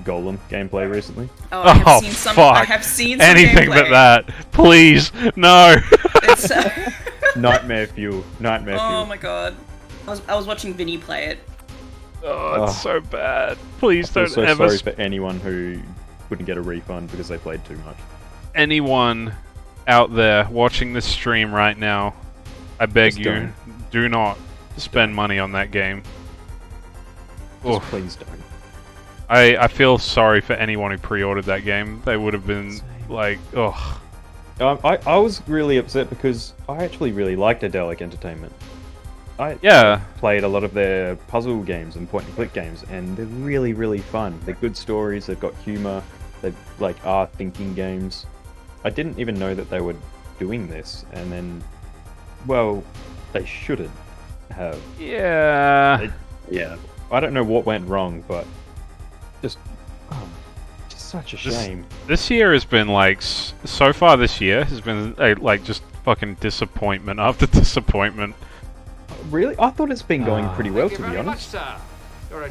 Golem gameplay recently? Oh, I have seen some. fuck! I have seen some Anything gameplay. but that, please, no. It's, Nightmare fuel. Nightmare fuel. oh my god. I was watching Vinny play it. Oh, it's so bad. Please I feel don't so ever. sorry for anyone who wouldn't get a refund because they played too much. Anyone out there watching this stream right now, I beg Just you, don't. do not spend money on that game. Just Oof. please don't. I feel sorry for anyone who pre-ordered that game. They would have been like, ugh. I was really upset because I actually really liked Adelic Entertainment. I played a lot of their puzzle games and point-and-click games, and they're really, really fun. They're good stories, they've got humor, they are thinking games. I didn't even know that they were doing this, and then, well, they shouldn't have. Yeah. Yeah. I don't know what went wrong, but just such a shame. This year has been like, so far this year has been like just fucking disappointment after disappointment. Really? I thought it's been going pretty well, to be honest. I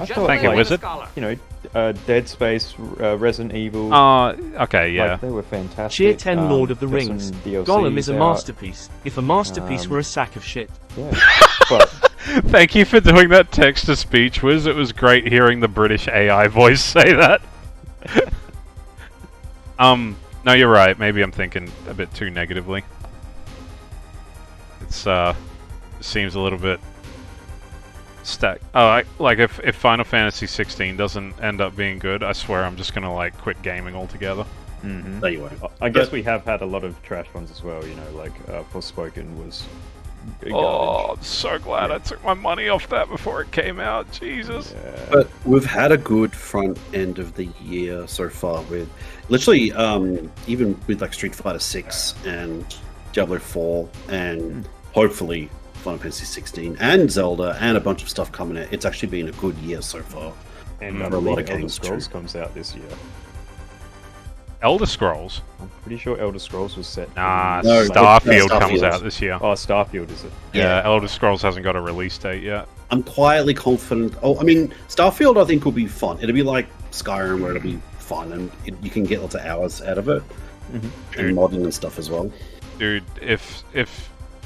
thought, Thank you, Wizard. You know, Dead Space, Resident Evil. Okay, yeah. Like, they were fantastic. Tier 10 Lord of the got some Rings. DLCs Gollum is a out. masterpiece. If a masterpiece were a sack of shit. Yeah. But Thank you for doing that text-to-speech, Wiz. It was great hearing the British AI voice say that. No, you're right. Maybe I'm thinking a bit too negatively. It's, it seems a little bit stacked. Oh, like, if Final Fantasy 16 doesn't end up being good, I swear I'm just gonna, like, quit gaming altogether. Mm-hmm. No, you won't. I guess we have had a lot of trash ones as well, you know, like Forspoken was Oh, I'm so glad I took my money off that before it came out. Jesus. Yeah. But we've had a good front end of the year so far with literally even with like Street Fighter 6 and Diablo 4 and hopefully Final Fantasy 16 and Zelda and a bunch of stuff coming out. It's actually been a good year so far. And for I a lot believe of Elder games Scrolls too. comes out this year. Elder Scrolls? I'm pretty sure Elder Scrolls was set. Nah, No, Starfield Starfield. comes out this year. Oh, Starfield is it? Yeah, Elder Scrolls hasn't got a release date yet. I'm quietly confident. Oh, I mean, Starfield I think will be fun. It'll be like Skyrim where it'll be fun and you can get lots of hours out of it. And modding and stuff as well. Dude, if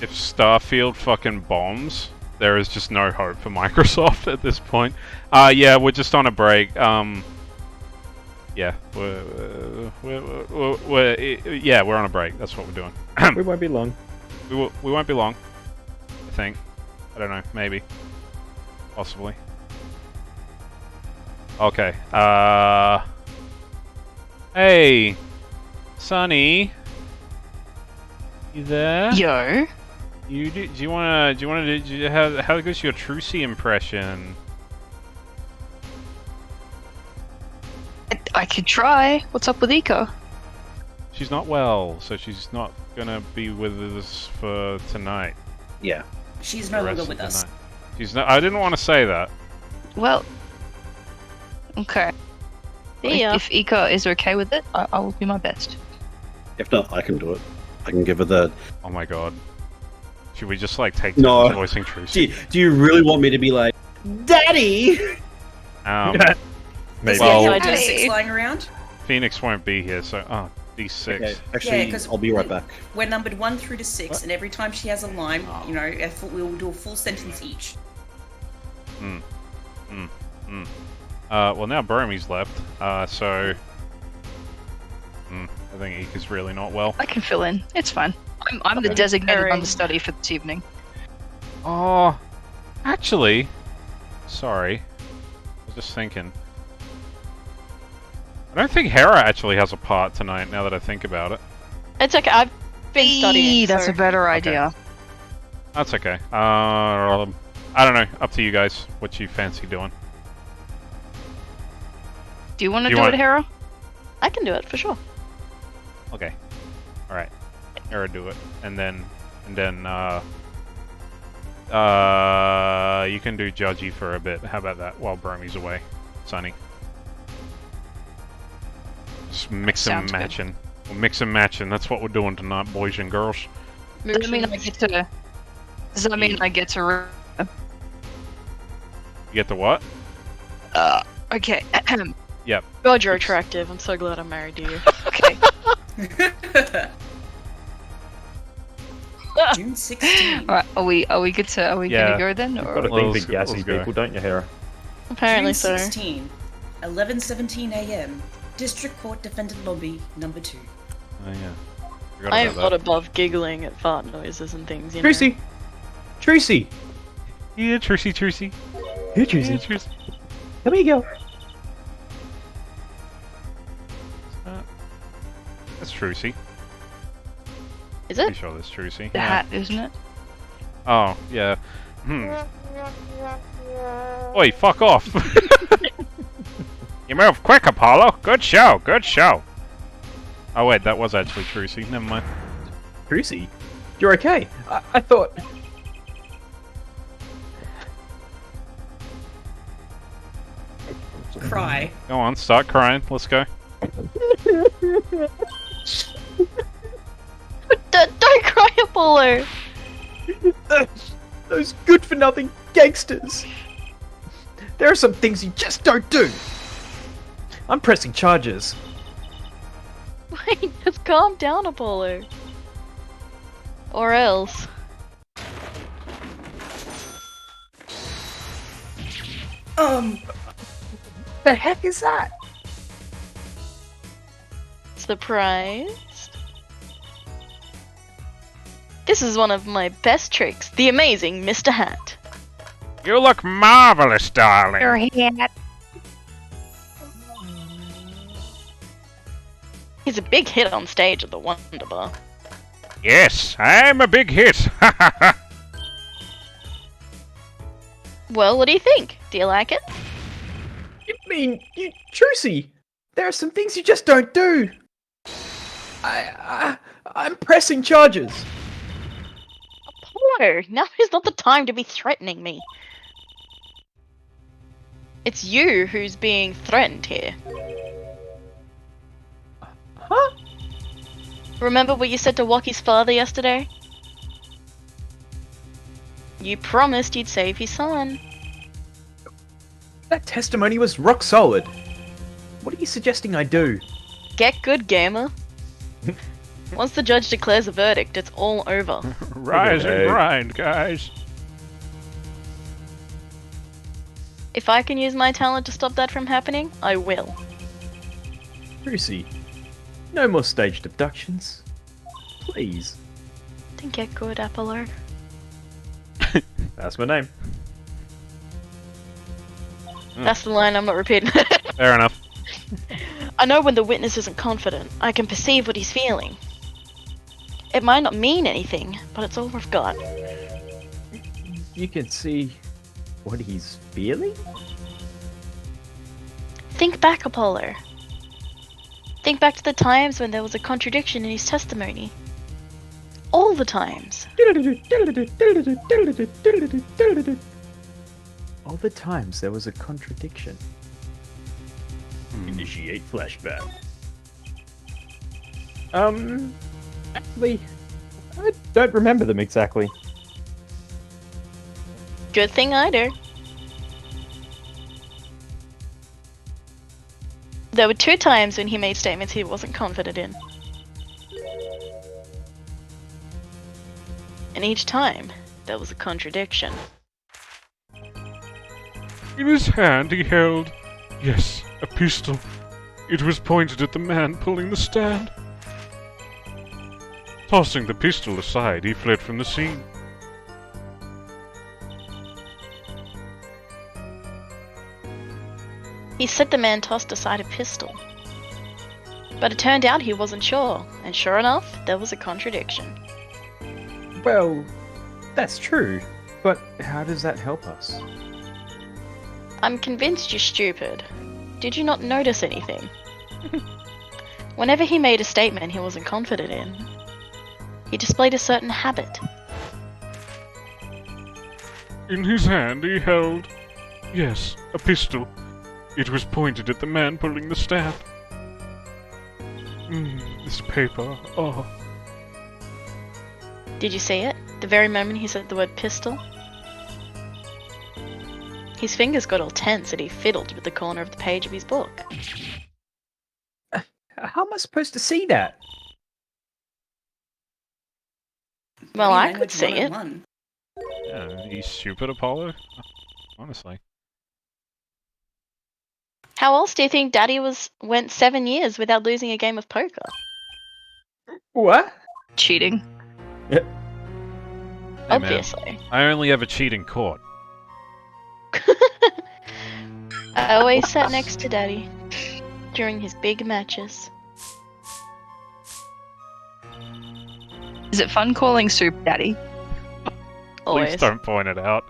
Starfield fucking bombs, there is just no hope for Microsoft at this point. Yeah, we're just on a break. Yeah, we're on a break. That's what we're doing. We won't be long. We won't be long. I think. I don't know. Maybe. Possibly. Okay. Hey, Sonny. You there? Yo. Do you wanna do how goes your Trucy impression? I could try. What's up with Eco? She's not well, so she's not gonna be with us for tonight. Yeah. She's The no rest longer of with the us. night. She's not. I didn't want to say that. Well, okay. Yeah. If Eco is okay with it, I will do my best. If not, I can do it. I can give her the... Oh my god. Should we just like take No. turns voicing Trucy? Do you really want me to be like, Daddy? Maybe. Well, Is there D6 lying around? Phoenix won't be here, so D6. Okay, actually, Yeah, 'cause I'll be right back. We're numbered 1 through to 6, and every time she has a line, you know, we'll do a full sentence each. Well, now Boromy's left, so... I think Ika's really not well. I can fill in. It's fine. I'm the designated understudy for this evening. Oh, actually, sorry. I was just thinking. I don't think Hera actually has a part tonight, now that I think about it. It's okay. I've been studying. That's so- a better idea. That's okay. I don't know. Up to you guys. What you fancy doing? Do you want to You do want- it, Hera? I can do it for sure. Okay. Alright. Hera, do it. And then, you can do Judgy for a bit. How about that, while Bromy's away? Sunny. Just mix and Sounds good. matching. We'll mix and matching. That's what we're doing tonight, boys and girls. Does that mean I get to? Does that mean I get to? You get the what? Okay. Yep. God, you're attractive. I'm so glad I'm married to you. Okay. June 16. Alright, are we good to Yeah. gonna go then? You've Or got a Well, thing let's for go- gassy let's go. people, don't you, Hera? Apparently June so. 16. 11:17 a.m. District Court Defendant Lobby Number 2. Oh yeah. Forgot I about am not that. above giggling at fart noises and things, you know. Trucy! Trucy! Yeah, Trucy. Here, Trucy. Yeah, Trucy. Come here, girl. That's Trucy. Is it? Pretty sure that's Trucy. the Yeah. hat, isn't it? Oh, yeah. Oi, fuck off! You move quick, Apollo! Good show! Oh wait, that was actually Trucy. Never mind. Trucy? You're okay? I thought... Cry. Go on, start crying. Let's go. Don't cry, Apollo! Those good-for-nothing gangsters! There are some things you just don't do! I'm pressing charges. Wait, just calm down, Apollo. Or else. The heck is that? Surprised? This is one of my best tricks, the amazing Mr. Hat. You look marvelous, darling. Your hat. He's a big hit on stage at the Wonder Bar. Yes, I'm a big hit. Well, what do you think? Do you like it? You mean, you Trucy? There are some things you just don't do. I'm pressing charges. Apollo, now is not the time to be threatening me. It's you who's being threatened here. Huh? Remember what you said to Waki's father yesterday? You promised you'd save his son. That testimony was rock solid. What are you suggesting I do? Get good, gamer. Once the judge declares a verdict, it's all over. Rise Okay. and grind, guys. If I can use my talent to stop that from happening, I will. Trucy, no more staged abductions. Please. Then get good, Apollo. That's my name. That's the line, I'm not repeating. Fair enough. I know when the witness isn't confident. I can perceive what he's feeling. It might not mean anything, but it's all I've got. You can see what he's feeling? Think back, Apollo. Think back to the times when there was a contradiction in his testimony. All the times. All the times there was a contradiction. Initiate flashback. Actually, I don't remember them exactly. Good thing I do. There were 2 times when he made statements he wasn't confident in. And each time, there was a contradiction. In his hand he held, yes, a pistol. It was pointed at the man pulling the stand. Tossing the pistol aside, he fled from the scene. He said the man tossed aside a pistol. But it turned out he wasn't sure, and sure enough, there was a contradiction. Well, that's true, but how does that help us? I'm convinced you're stupid. Did you not notice anything? Whenever he made a statement he wasn't confident in, he displayed a certain habit. In his hand he held, yes, a pistol. It was pointed at the man pulling the stand. This paper, oh. Did you see it? The very moment he said the word pistol? His fingers got all tense and he fiddled with the corner of the page of his book. How am I supposed to see that? Well, Body I language could see it. 101. Yeah, you stupid, Apollo. Honestly. How else do you think Daddy went 7 years without losing a game of poker? What? Cheating. Hey, man, Obviously. I only ever cheat in court. I always sat next to Daddy during his big matches. Is it fun calling Supe Daddy? Always. Please don't point it out.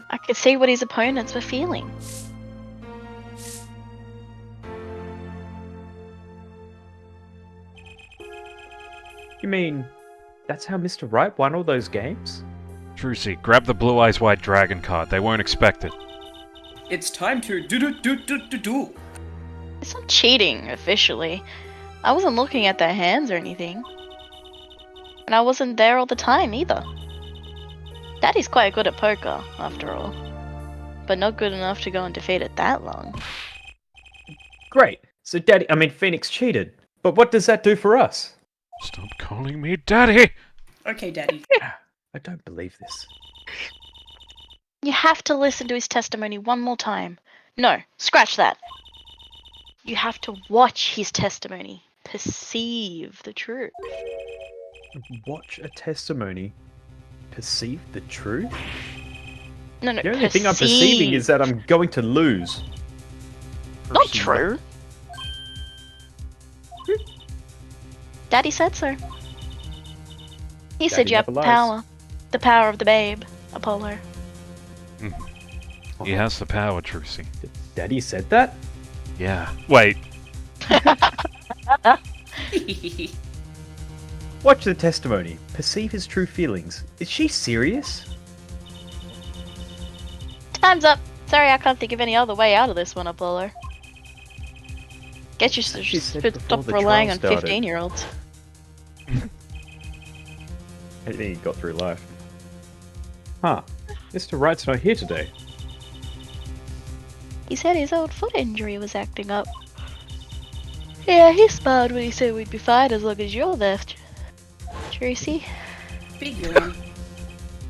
I could see what his opponents were feeling. You mean that's how Mr. Right won all those games? Trucy, grab the Blue Eyes White Dragon card. They won't expect it. It's time to do. It's not cheating, officially. I wasn't looking at their hands or anything. And I wasn't there all the time, either. Daddy's quite good at poker, after all. But not good enough to go undefeated that long. Great. So Phoenix cheated. But what does that do for us? Stop calling me Daddy! Okay, Daddy. I don't believe this. You have to listen to his testimony one more time. No, scratch that. You have to watch his testimony. Perceive the truth. Watch a testimony. Perceive the truth? No, The only thing I'm perceiving is that I'm going to lose. Not true. Daddy said so. He said Daddy you have never the lies. power. The power of the babe, Apollo. He has the power, Trucy. Daddy said that? Yeah. Wait. Watch the testimony. Perceive his true feelings. Is she serious? Time's up. Sorry, I can't think of any other way out of this one, Apollo. Guess you should She said just before stop the relying trial on started. 15-year-olds. I think he got through life. Huh. Mr. Wright's not here today. He said his old foot injury was acting up. Yeah, he smiled when he said we'd be fine as long as you're left. Tracy? Big one.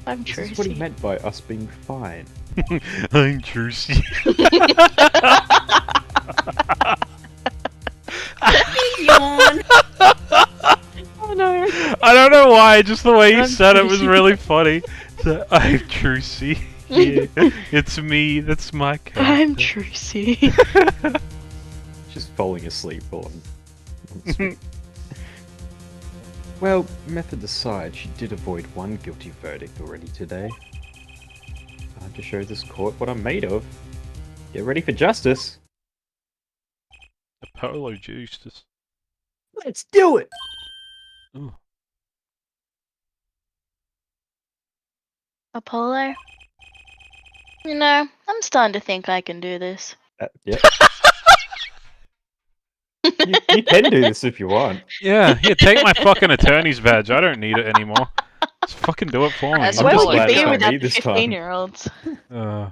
I'm This is what he Tracy. meant by us being fine. I'm Trucy. Big yawn. Oh no. I don't know why, just the way you I'm said it was Trucy. really funny. So, I'm Trucy. Yeah, it's me, that's my character. I'm Tracy. Just falling asleep on screen. Well, method aside, she did avoid one guilty verdict already today. Time to show this court what I'm made of. Get ready for justice. Apollo Justice. Let's do it! Oh. Apollo? You know, I'm starting to think I can do this. Yep. you can do this if you want. Yeah, here, take my fucking attorney's badge. I don't need it anymore. Just fucking do it for me. As I'm well just it glad would it's be not without me the this time. 15-year-olds. Uh,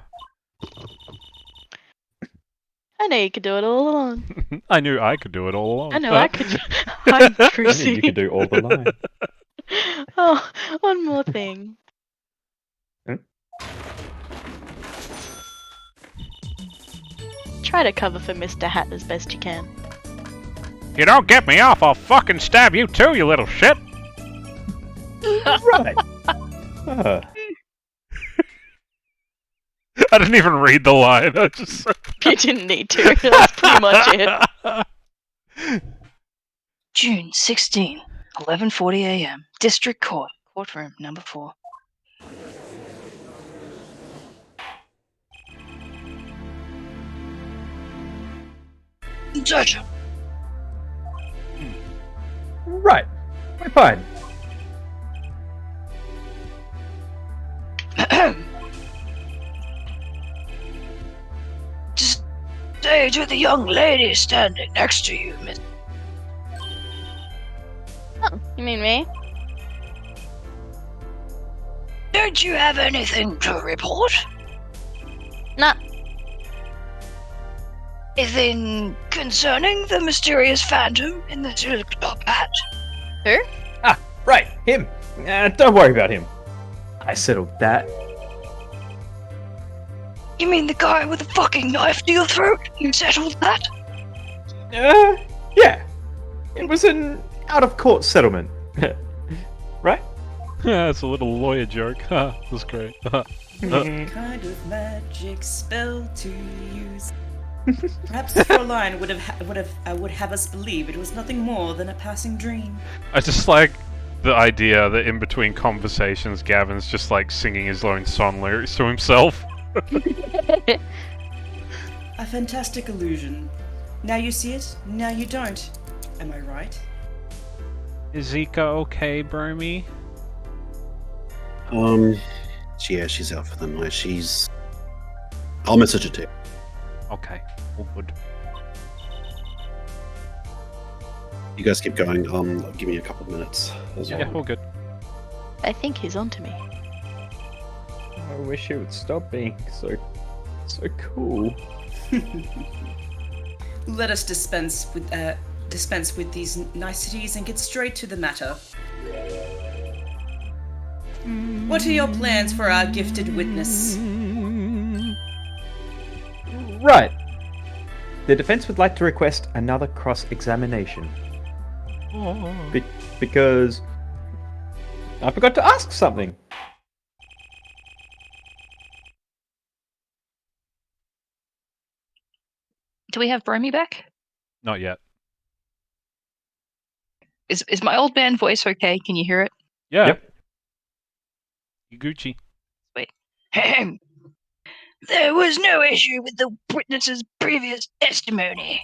I know you could do it all along. I knew I could do it all along. I know I could. I'm I knew Tracy. you could do all the line. Oh, one more thing. Hmm? Try to cover for Mr. Hat as best you can. You don't get me off, I'll fucking stab you too, you little shit! Right. I didn't even read the line. I just. You didn't need to. That's pretty much it. June 16, 11:40 a.m. District Court, courtroom number 4. Judge. Right. We're fine. Just stay to the young lady standing next to you, miss. Oh, you mean me? Don't you have anything to report? Nah. Anything concerning the mysterious phantom in the silk top hat? Who? Ah, right, him. Don't worry about him. I settled that. You mean the guy with the fucking knife to your throat? You settled that? Yeah. It was an out-of-court settlement. Right? Yeah, it's a little lawyer joke. That's great. What kind of magic spell to use? Perhaps the Fräulein would have us believe it was nothing more than a passing dream. I just like the idea that in between conversations, Gavin's just like singing his own song lyrics to himself. A fantastic illusion. Now you see it, now you don't. Am I right? Is Zika okay, Bromy? Yeah, she's out for the night. I'll message her too. Okay, all good. You guys keep going. Give me a couple of minutes as well. Yeah, all good. I think he's onto me. I wish he would stop being so cool. Let us dispense with these niceties and get straight to the matter. What are your plans for our gifted witness? Right. The defense would like to request another cross-examination. Because I forgot to ask something. Do we have Bromy back? Not yet. Is my old man voice okay? Can you hear it? Yeah. Yep. You Gucci. Wait. There was no issue with the witness's previous testimony.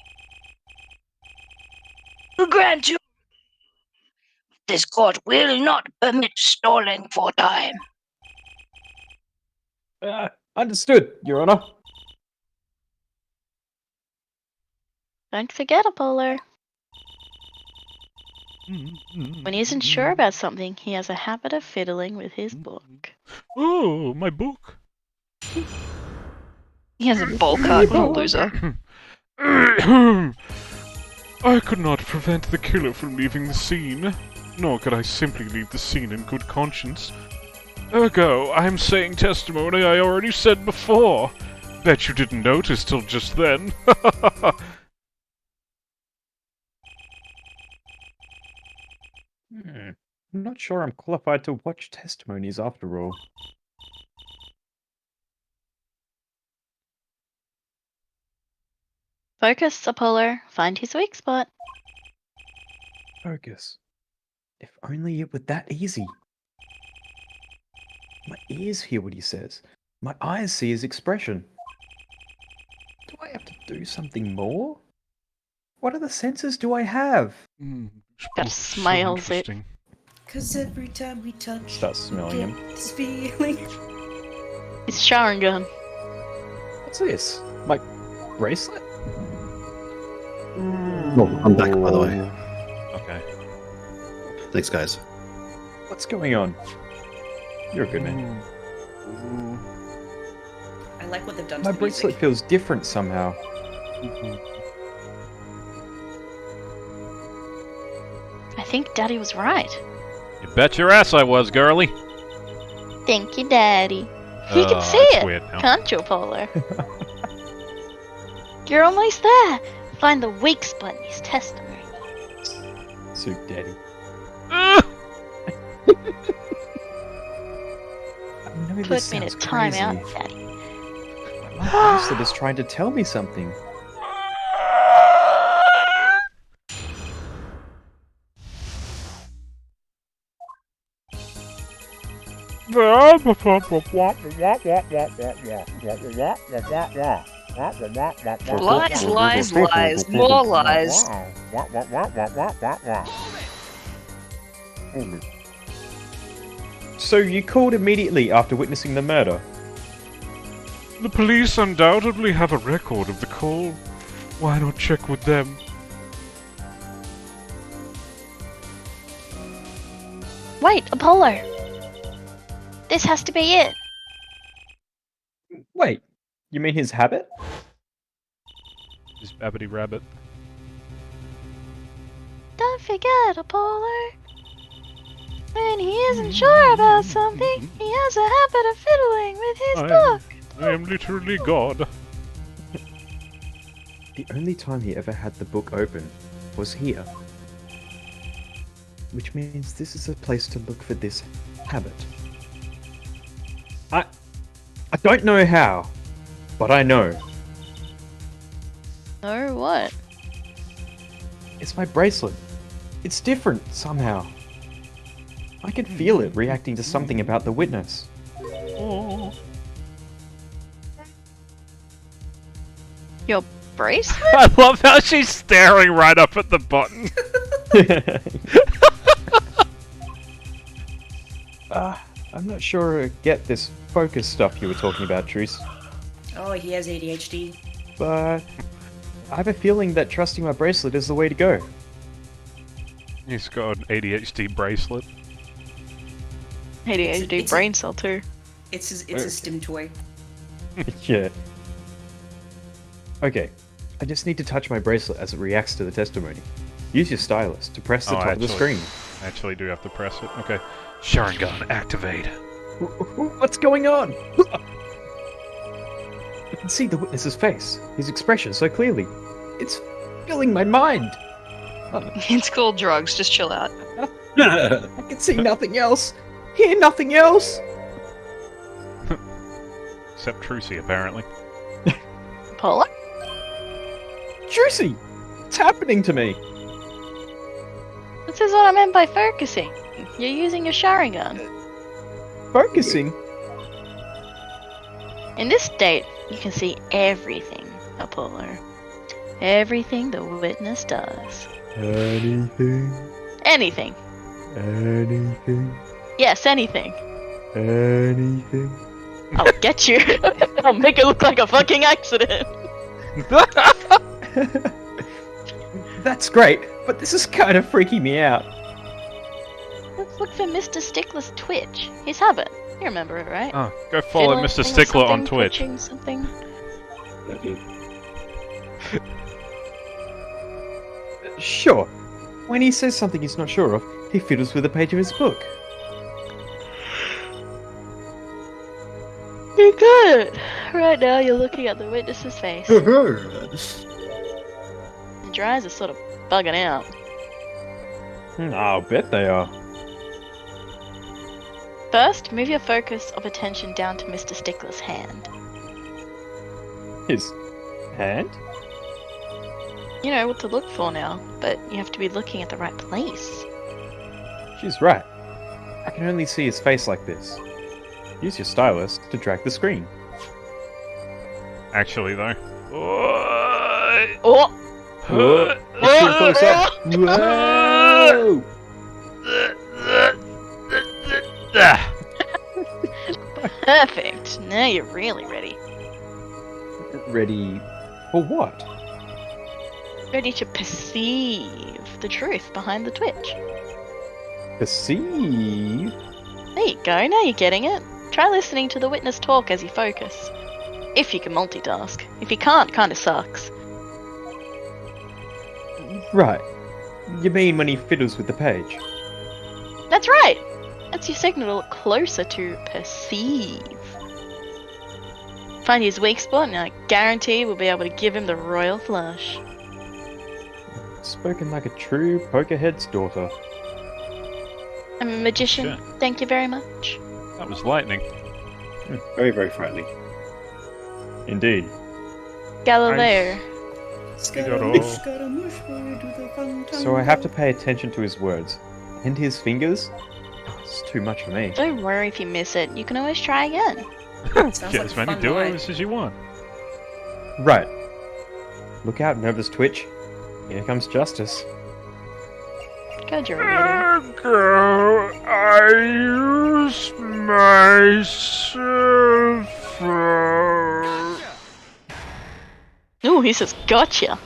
We grant you. This court will not permit stalling for time. Understood, Your Honor. Don't forget, Apollo. When he isn't sure about something, he has a habit of fiddling with his book. Oh, my book. He has a bowl cut. What a loser. I could not prevent the killer from leaving the scene, nor could I simply leave the scene in good conscience. Ergo, I am saying testimony I already said before. Bet you didn't notice till just then. I'm not sure I'm qualified to watch testimonies after all. Focus, Apollo. Find his weak spot. Focus. If only it were that easy. My ears hear what he says. My eyes see his expression. Do I have to do something more? What other senses do I have? Gotta smiles it. Cause every time we touch, Start smelling him. this feeling. His showering gun. What's this? My bracelet? Oh, I'm back, by the way. Okay. Thanks, guys. What's going on? You're a good man. I like what they've done to My the bracelet music. feels different somehow. I think Daddy was right. You bet your ass I was, girly. Thank you, Daddy. You can see it's it, weird now. can't you, Apollo? You're almost there. Find the weak spot in his testimony. Supe Daddy. Ah! I know this Put me in a sounds timeout, crazy. Daddy. My bracelet is trying to tell me something. Lies, lies, lies, more lies. So you called immediately after witnessing the murder? The police undoubtedly have a record of the call. Why not check with them? Wait, Apollo. This has to be it. Wait, You mean his habit? His babbity rabbit. Don't forget, Apollo. When he isn't sure about something, he has a habit of fiddling with his book. I am literally God. The only time he ever had the book open was here. Which means this is a place to look for this habit. I don't know how, but I know. No, what? It's my bracelet. It's different somehow. I can feel it reacting to something about the witness. Oh. Your bracelet? I love how she's staring right up at the button. I'm not sure I get this focus stuff you were talking about, Truce. Oh, he has ADHD. But I have a feeling that trusting my bracelet is the way to go. He's got an ADHD bracelet. ADHD brain cell too. It's a stim toy. Yeah. Okay, I just need to touch my bracelet as it reacts to the testimony. Use your stylus to press the top of the screen. I actually do have to press it. Okay. Sharingan, activate. What's going on? I can see the witness's face, his expression so clearly. It's filling my mind. It's called drugs. Just chill out. I can see nothing else, hear nothing else. Except Trucy, apparently. Apollo? Juicy! What's happening to me? This is what I meant by focusing. You're using your Sharingan. Focusing? In this state, you can see everything, Apollo. Everything the witness does. Anything? Anything. Anything? Yes, anything. Anything? I'll get you. I'll make it look like a fucking accident. That's great, but this is kind of freaking me out. Let's look for Mr. Stickler's Twitch. His habit. You remember it, right? Oh, go follow Fiddling Mr. or Stickler on something, Twitch. twitching something. Sure. When he says something he's not sure of, he fiddles with a page of his book. You're good. Right now, you're looking at the witness's face. And your eyes are sort of bugging out. I'll bet they are. First, move your focus of attention down to Mr. Stickler's hand. His hand? You know what to look for now, but you have to be looking at the right place. She's right. I can only see his face like this. Use your stylus to drag the screen. Actually, though. Oh! Let's get close up. Whoa! Perfect. Now you're really ready. Ready for what? Ready to perceive the truth behind the twitch. Perceive? There you go, now you're getting it. Try listening to the witness talk as you focus. If you can multitask. If you can't, kinda sucks. Right. You mean when he fiddles with the page? That's right! That's your signal to look closer to perceive. Find his weak spot and I guarantee we'll be able to give him the royal flush. Spoken like a true pokerhead's daughter. I'm a magician, Sure. thank you very much. That was lightning. Very, very frightening. Indeed. Galileo. So I have to pay attention to his words. And his fingers? Oh, it's too much for me. Don't worry if you miss it, you can always try again. Sounds Get like as a many fun duos as you want. Right. Look out, nervous twitch. Here comes justice. God, you're a weirdo. Go, I use my cell phone. Ooh, he says gotcha.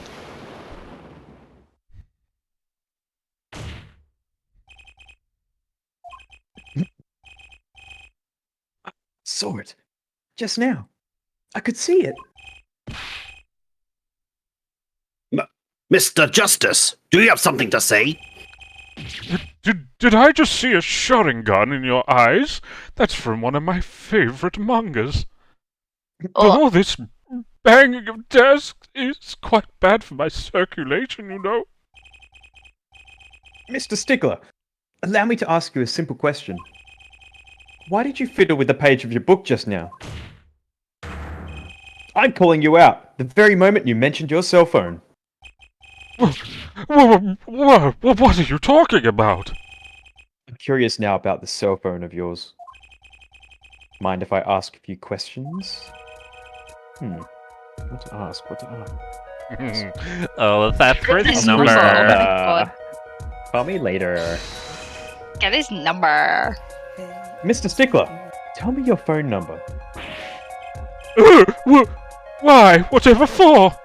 Saw it. Just now. I could see it. Mr. Justice, do you have something to say? Did I just see a Sharingan in your eyes? That's from one of my favorite mangas. Oh. Oh, this banging of desks is quite bad for my circulation, you know. Mr. Stickler, allow me to ask you a simple question. Why did you fiddle with the page of your book just now? I'm calling you out the very moment you mentioned your cell phone. What are you talking about? I'm curious now about the cell phone of yours. Mind if I ask a few questions? What to ask? Oh, that's Prince's number. Call me later. Get his number. Mr. Stickler, tell me your phone number. Why? Whatever for?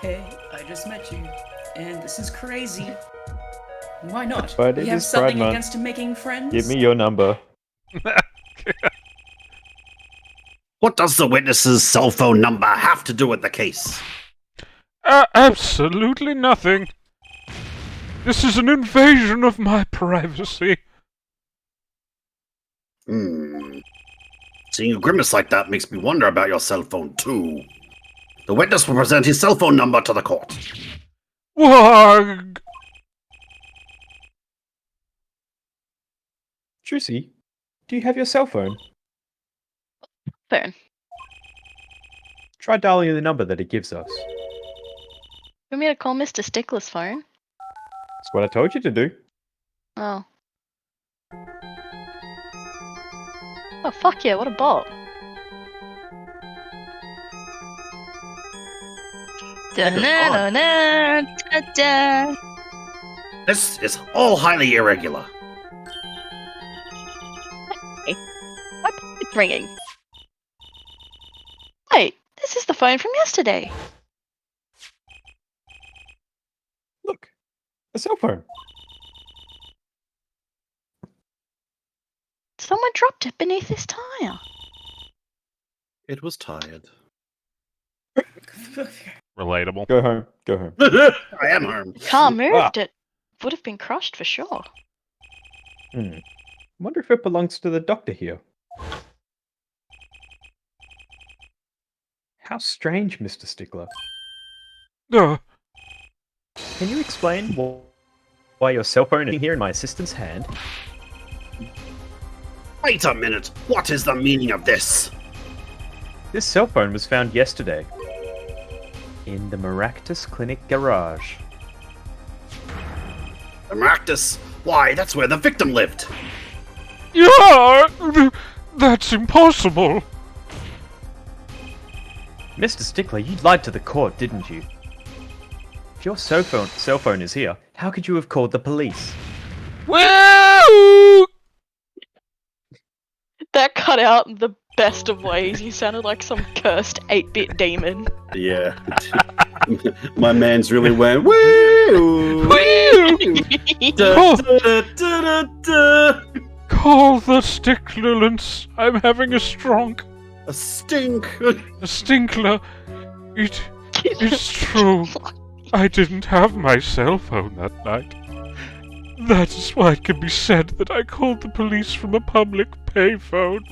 Hey, I just met you, and this is crazy. Why not? But it You have is Pride something Month. against making friends? Give me your number. What does the witness's cell phone number have to do with the case? Absolutely nothing. This is an invasion of my privacy. Seeing you grimace like that makes me wonder about your cell phone, too. The witness will present his cell phone number to the court. Wag! Trucy, do you have your cell phone? Phone. Try dialing the number that it gives us. You want me to call Mr. Stickler's phone? That's what I told you to do. Oh. Oh, fuck yeah, what a bot. Da-na-na-na-da-da. This is all highly irregular. My phone's ringing. Wait, this is the phone from yesterday. Look, a cell phone. Someone dropped it beneath this tire. It was tired. Relatable. Go home. Go home. I am harmed. Car moved it. Would have been crushed for sure. Wonder if it belongs to the doctor here. How strange, Mr. Stickler. Can you explain why your cell phone is here in my assistant's hand? Wait a minute. What is the meaning of this? This cell phone was found yesterday in the Maractus Clinic garage. The Maractus? Why, that's where the victim lived. Yeah, that's impossible. Mr. Stickler, you lied to the court, didn't you? If your cell phone is here, how could you have called the police? Woo! That cut out in the best of ways. You sounded like some cursed 8-bit demon. Yeah. My man's really went, woo! Call the Sticklulance. I'm having a stronk. A stink. A stinkler. It's true. I didn't have my cell phone that night. That is why it can be said that I called the police from a public payphone.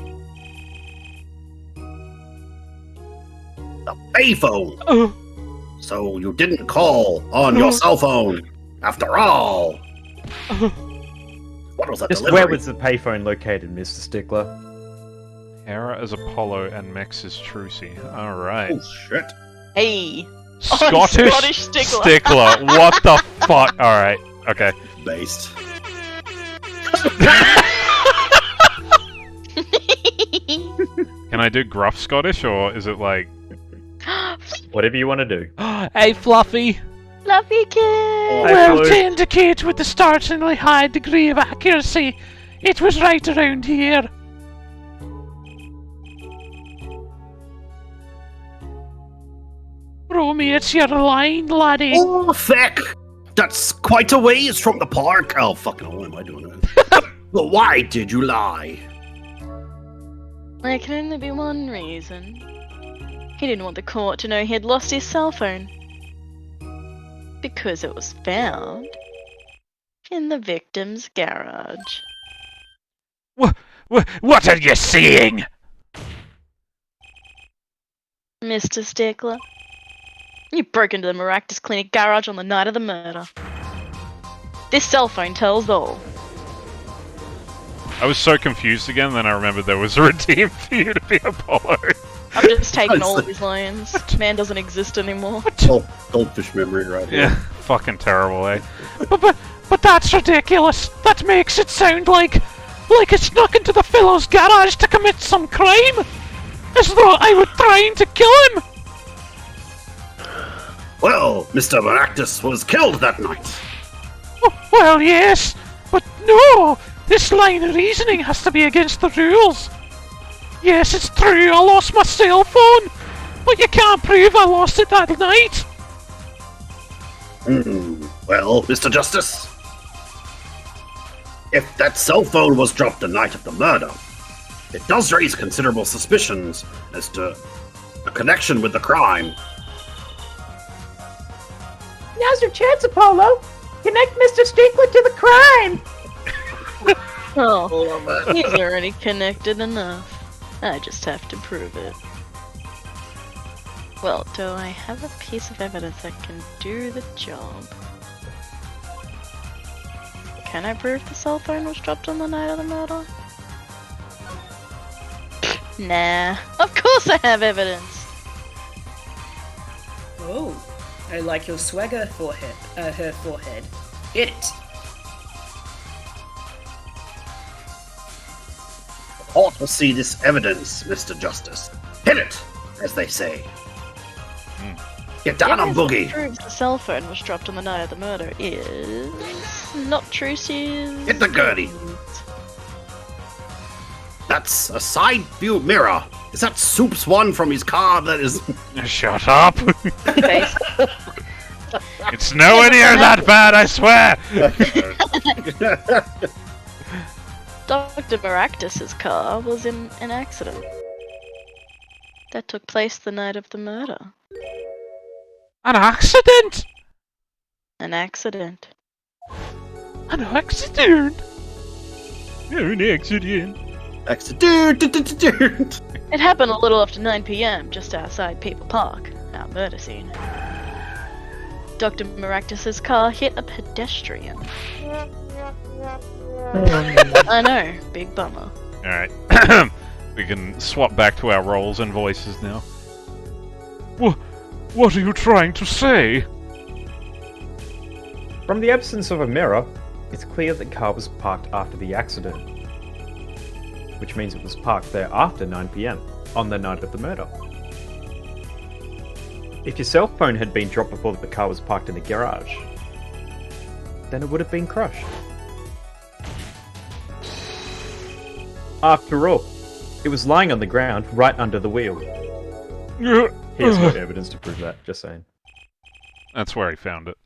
The payphone? So you didn't call on your cell phone, after all. What was that Just delivery? where was the payphone located, Mr. Stickler? Hera is Apollo and Mex is Trucy. Alright. Oh, shit. Hey. Scottish Stickler. Stickler. What the fuck? Alright. Okay. Based. Can I do gruff Scottish or is it like... Whatever you want to do. Hey, Fluffy. Fluffy kid. Well, to indicate with the startlingly high degree of accuracy, it was right around here. Romy, it's your line, laddie. Oh, feck! That's quite a ways from the park. Oh, fucking hell, what am I doing that? But why did you lie? There can only be one reason. He didn't want the court to know he had lost his cell phone. Because it was found in the victim's garage. What are you seeing? Mr. Stickler, you broke into the Maractus Clinic garage on the night of the murder. This cell phone tells all. I was so confused again, then I remembered there was a redeem for you to be Apollo. I've just taken all of his lines. Man doesn't exist anymore. Goldfish memory right here. Yeah, fucking terrible, eh? But that's ridiculous. That makes it sound like it snuck into the fellow's garage to commit some crime. As though I were trying to kill him. Well, Mr. Maractus was killed that night. Well, yes, but no. This line of reasoning has to be against the rules. Yes, it's true, I lost my cell phone, but you can't prove I lost it that night. Well, Mr. Justice, if that cell phone was dropped the night of the murder, it does raise considerable suspicions as to a connection with the crime. Now's your chance, Apollo. Connect Mr. Stickler to the crime. Oh, he's already connected enough. I just have to prove it. Well, do I have a piece of evidence that can do the job? Can I prove the cell phone was dropped on the night of the murder? Nah, of course I have evidence! Oh, I like your swagger forehead. Her forehead. Hit it. The court will see this evidence, Mr. Justice. Hit it, as they say. Get down on Boogie. Proves the cell phone was dropped on the night of the murder is not intrusive. Hit the Gertie. That's a side view mirror. Is that Supe's one from his car that is... Shut up! It's nowhere near that bad, I swear! Dr. Maractus's car was in an accident that took place the night of the murder. An accident? An accident. An accident? An accident. Accident. It happened a little after 9 p.m. just outside People Park, our murder scene. Dr. Maractus's car hit a pedestrian. I know, big bummer. Alright. We can swap back to our roles and voices now. What are you trying to say? From the absence of a mirror, it's clear the car was parked after the accident, which means it was parked there after 9 PM on the night of the murder. If your cell phone had been dropped before the car was parked in the garage, then it would have been crushed. After all, it was lying on the ground right under the wheel. Here's no evidence to prove that, just saying. That's where he found it.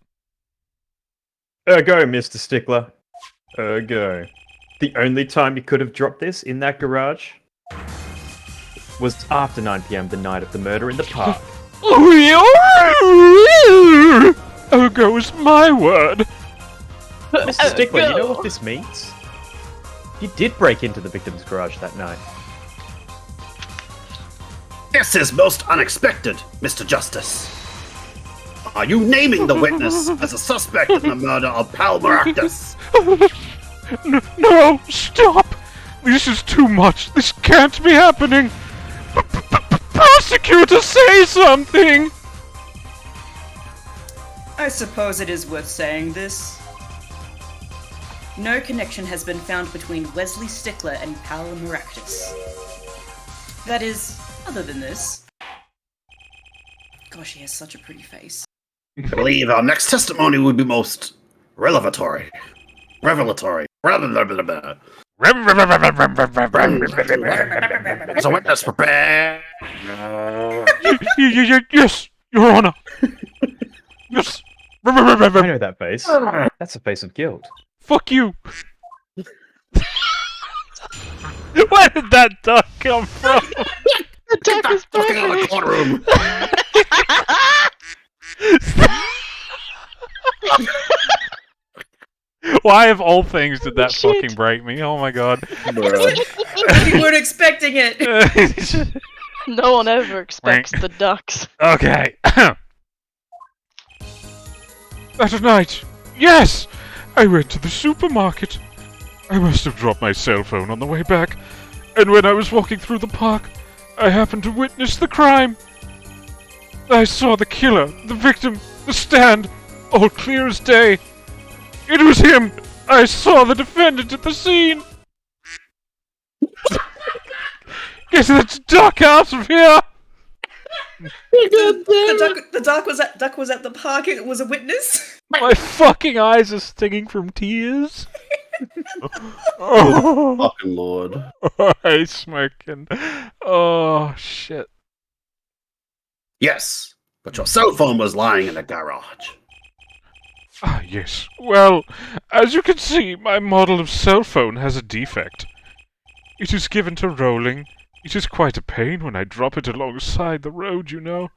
Ergo, Mr. Stickler. Ergo. The only time you could have dropped this in that garage was after 9 PM the night of the murder in the park. Ergo is my word. Mr. Stickler, you know what this means? You did break into the victim's garage that night. This is most unexpected, Mr. Justice. Are you naming the witness as a suspect in the murder of Pal Maractus? No, stop! This is too much. This can't be happening. Prosecutor, say something! I suppose it is worth saying this. No connection has been found between Wesley Stickler and Pal Maractus. That is, other than this. Gosh, he has such a pretty face. I believe our next testimony would be most revelatory. Revelatory. As a witness, prepare. Yes, Your Honor. Yes. I know that face. That's a face of guilt. Fuck you. Where did that duck come from? The duck is Talking out of the courtroom. Why of all things did that fucking break me? Oh my god. We weren't expecting it. No one ever expects the ducks. Okay. That night, yes! I went to the supermarket. I must have dropped my cell phone on the way back, and when I was walking through the park, I happened to witness the crime. I saw the killer, the victim, the stand, all clear as day. It was him! I saw the defendant at the scene! Get that duck out of here! The duck was at the park. It was a witness. My fucking eyes are stinging from tears. Oh, fucking lord. I smoking. Oh shit. Yes, but your cell phone was lying in the garage. Ah, yes. Well, as you can see, my model of cell phone has a defect. It is given to rolling. It is quite a pain when I drop it alongside the road, you know.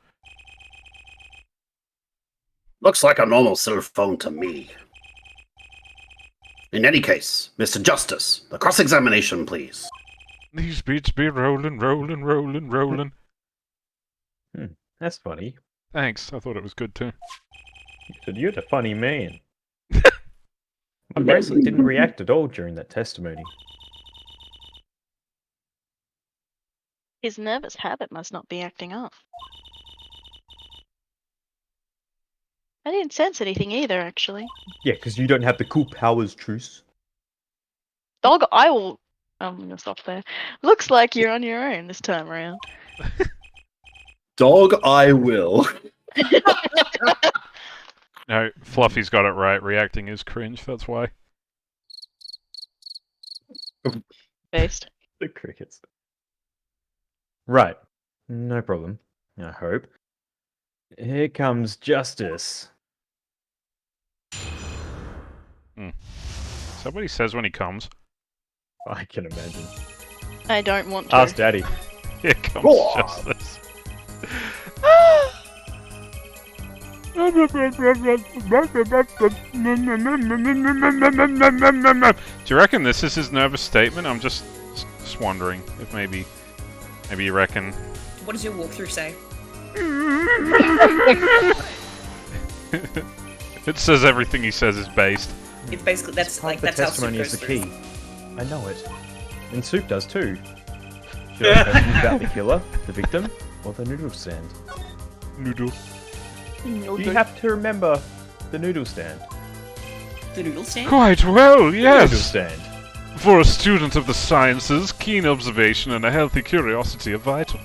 Looks like a normal cell phone to me. In any case, Mr. Justice, the cross-examination, please. These beats be rolling, rolling, rolling, rolling. That's funny. Thanks, I thought it was good too. You're the funny man. My bracelet didn't react at all during that testimony. His nervous habit must not be acting up. I didn't sense anything either, actually. Yeah, because you don't have the cool powers, Truce. Dog, I will... I'm gonna stop there. Looks like you're on your own this time around. Dog, I will. No, Fluffy's got it right. Reacting is cringe, that's why. Based. The crickets. Right. No problem. I hope. Here comes Justice. Is that what he says when he comes? I can imagine. I don't want to. Ask Daddy. Here comes Roar. Justice. Do you reckon this is his nervous statement? I'm just wondering if maybe you reckon. What does your walkthrough say? It says everything he says is based. It's basically that's Part like of the that's how testimony Supe is the goes key. through. I know it. And Supe does too. Should I question about the killer, the victim, or the noodle stand? Noodle. You have to remember the noodle stand. The noodle stand? Quite well, Noodle yes. stand. For a student of the sciences, keen observation and a healthy curiosity are vital.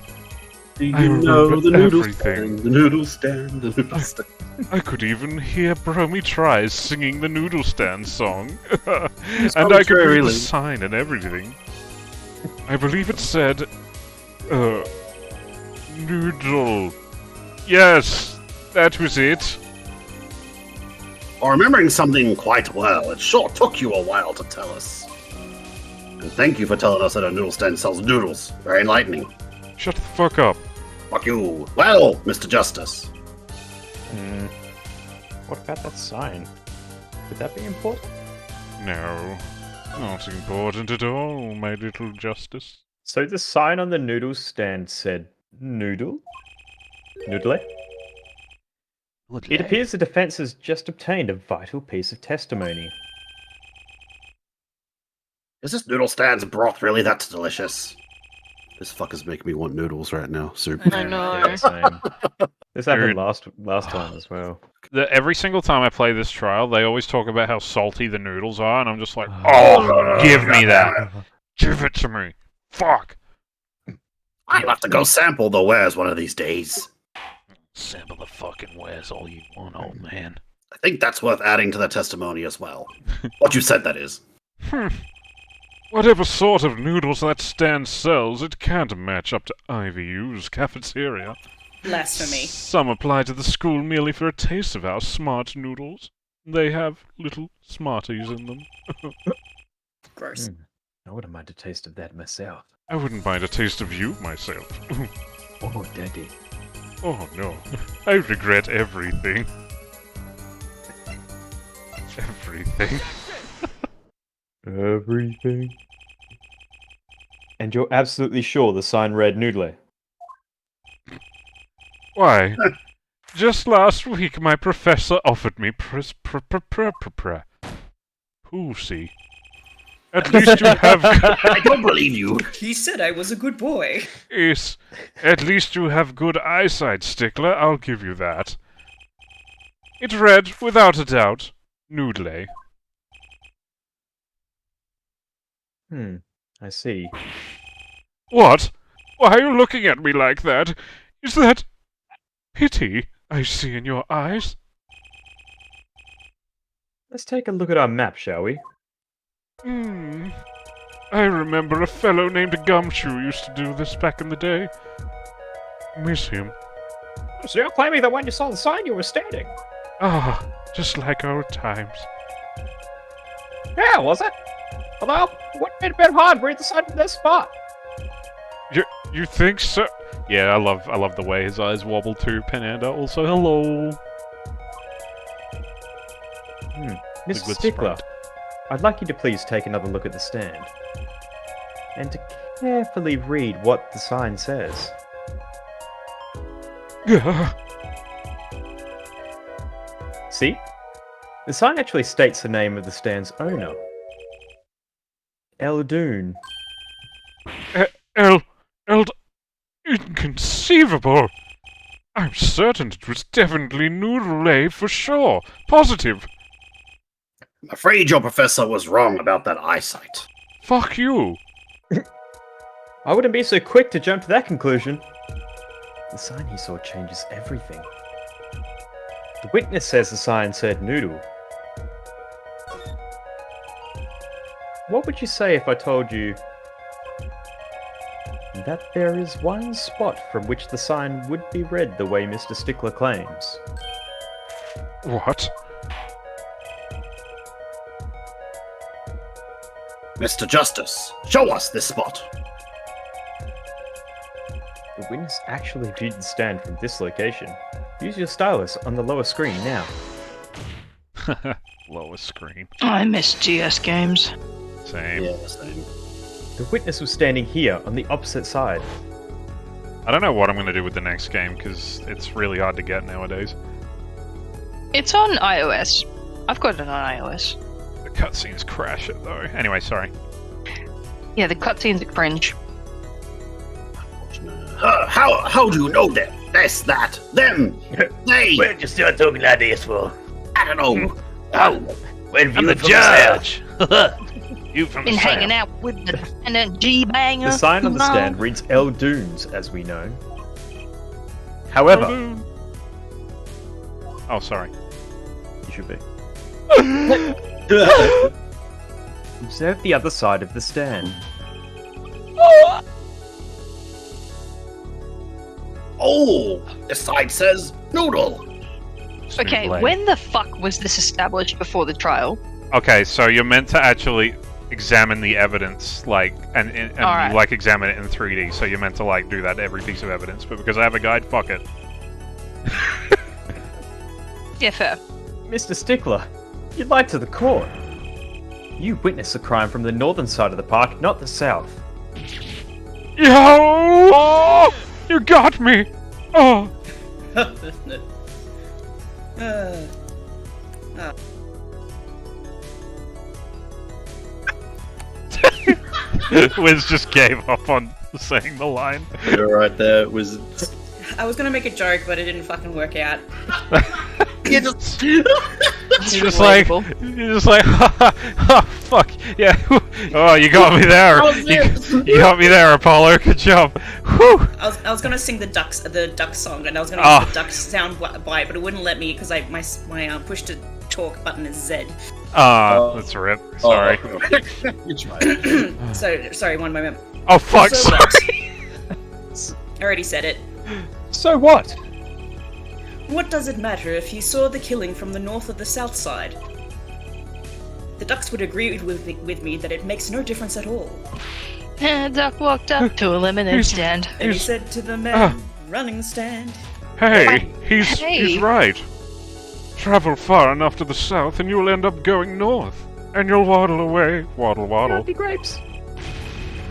Do you I know remember the noodle everything. stand? The noodle stand. The noodle stand. I could even hear Bromy Tries singing the Noodle Stand song. It's And I could read the arbitrarily. sign and everything. I believe it said... noodle. Yes, that was it. Or remembering something quite well. It sure took you a while to tell us. And thank you for telling us that a noodle stand sells noodles. Very enlightening. Shut the fuck up. Fuck you. Well, Mr. Justice. What about that sign? Would that be important? No, not important at all, my little Justice. So the sign on the noodle stand said noodle? Noodle? It appears the defense has just obtained a vital piece of testimony. Is this noodle stand's broth really that delicious? This fucker's making me want noodles right now. Super. I know. Yeah, same. This happened Dude. last time as well. Every single time I play this trial, they always talk about how salty the noodles are, and I'm just like, oh, give me that. Give it to me. Fuck. I'll have to go sample the wares one of these days. Sample the fucking wares all you want, old man. I think that's worth adding to the testimony as well. What you said, that is. Whatever sort of noodles that stand sells, it can't match up to IVU's cafeteria. Blasphemy. Some apply to the school merely for a taste of our smart noodles. They have little smarties in them. Gross. I wouldn't mind a taste of that myself. I wouldn't mind a taste of you myself. Oh, Daddy. Oh no, I regret everything. Everything. Everything. And you're absolutely sure the sign read Noodle? Why? Just last week my professor offered me pussy. At least you have... I don't believe you. He said I was a good boy. Yes, at least you have good eyesight, Stickler, I'll give you that. It read, without a doubt, Noodle. I see. What? Why are you looking at me like that? Is that pity I see in your eyes? Let's take a look at our map, shall we? I remember a fellow named Gumshoe used to do this back in the day. Miss him. So you're claiming that when you saw the sign you were standing? Ah, just like old times. Yeah, was it? Although, it would have been a bit hard to read the sign from this spot. You think so? Yeah, I love the way his eyes wobble too. Penanda also, hello. Mr. Stickler, I'd like you to please take another look at the stand. And to carefully read what the sign says. See? The sign actually states the name of the stand's owner. Eldoon. Inconceivable! I'm certain it was definitely Noodle for sure. Positive. I'm afraid your professor was wrong about that eyesight. Fuck you. I wouldn't be so quick to jump to that conclusion. The sign he saw changes everything. The witness says the sign said noodle. What would you say if I told you that there is one spot from which the sign would be read the way Mr. Stickler claims? What? Mr. Justice, show us this spot. The witness actually viewed the stand from this location. Use your stylus on the lower screen now. Lower screen. I miss GS games. Same. Yeah, same. The witness was standing here on the opposite side. I don't know what I'm going to do with the next game, because it's really hard to get nowadays. It's on iOS. I've got it on iOS. The cutscenes crash it, though. Anyway, sorry. Yeah, the cutscenes are cringe. How do you know them? This, that, them, they. What you still talking like this for? I don't know. I'm the judge. You from Been the hanging south. out with the defendant G-banger. The sign on the stand reads Eldoons, as we know. However, Oh, sorry. you should be. Observe the other side of the stand. Oh, the side says noodle. Okay, when the fuck was this established before the trial? Okay, so you're meant to actually examine the evidence, like, and Alright. you, like, examine it in 3D, so you're meant to, like, do that to every piece of evidence, but because I have a guide, fuck it. Yeah, fair. Mr. Stickler, you lied to the court. You witnessed the crime from the northern side of the park, not the south. Yo! Oh! You got me! Oh! Wiz just gave up on saying the line. You're right there, Wizard. I was gonna make a joke, but it didn't fucking work out. You're just like, oh, fuck, yeah. Oh, you got me there. You got me there, Apollo. Good job. Whew. I was gonna sing the duck song, and I was gonna Oh. use the duck sound bite, but it wouldn't let me because my push to talk button is Z. That's a rip. Sorry. It's right. So sorry, one moment. Oh fuck! So Sorry. I already said it. So what? What does it matter if you saw the killing from the north or the south side? The ducks would agree with me that it makes no difference at all. Duck walked up to a lemonade stand. And he said to the man running the stand, Hey, he's right. Travel far enough to the south and you'll end up going north. And you'll waddle away, waddle. Happy grapes.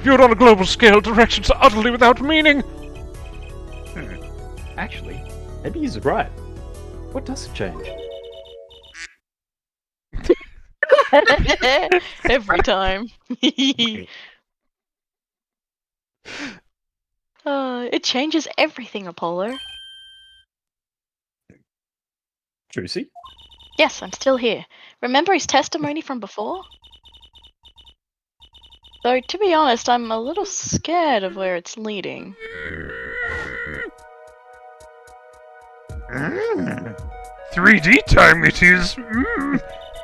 Viewed on a global scale, directions are utterly without meaning. Actually, maybe he's right. What does it change? Every time. It changes everything, Apollo. Juicy? Yes, I'm still here. Remember his testimony from before? Though, to be honest, I'm a little scared of where it's leading. 3D time it is.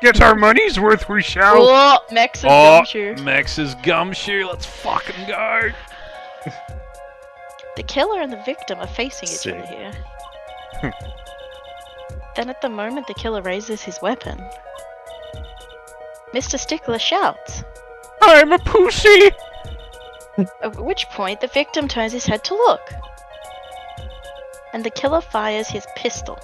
Get our money's worth, we shall. Oh, Mex's gumshoe. Mex's gumshoe. Let's fucking go. The killer and the victim are facing each other here. Then at the moment the killer raises his weapon, Mr. Stickler shouts, I'm a pussy! At which point the victim turns his head to look. And the killer fires his pistol.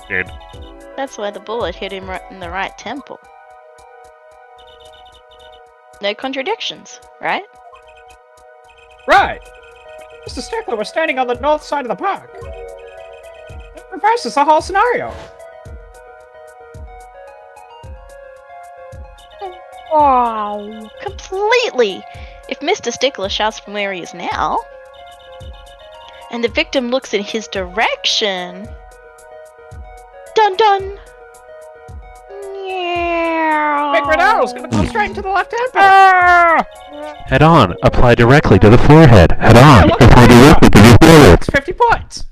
Dead. That's why the bullet hit him right in the right temple. No contradictions, right? Right. Mr. Stickler was standing on the north side of the park. It reverses the whole scenario. Wow. Completely! If Mr. Stickler shouts from where he is now, and the victim looks in his direction, dun dun! Big red arrow's gonna go straight into the left temple. Head on. Apply directly to the forehead. Head on. Apply directly to the forehead. It's 50 points.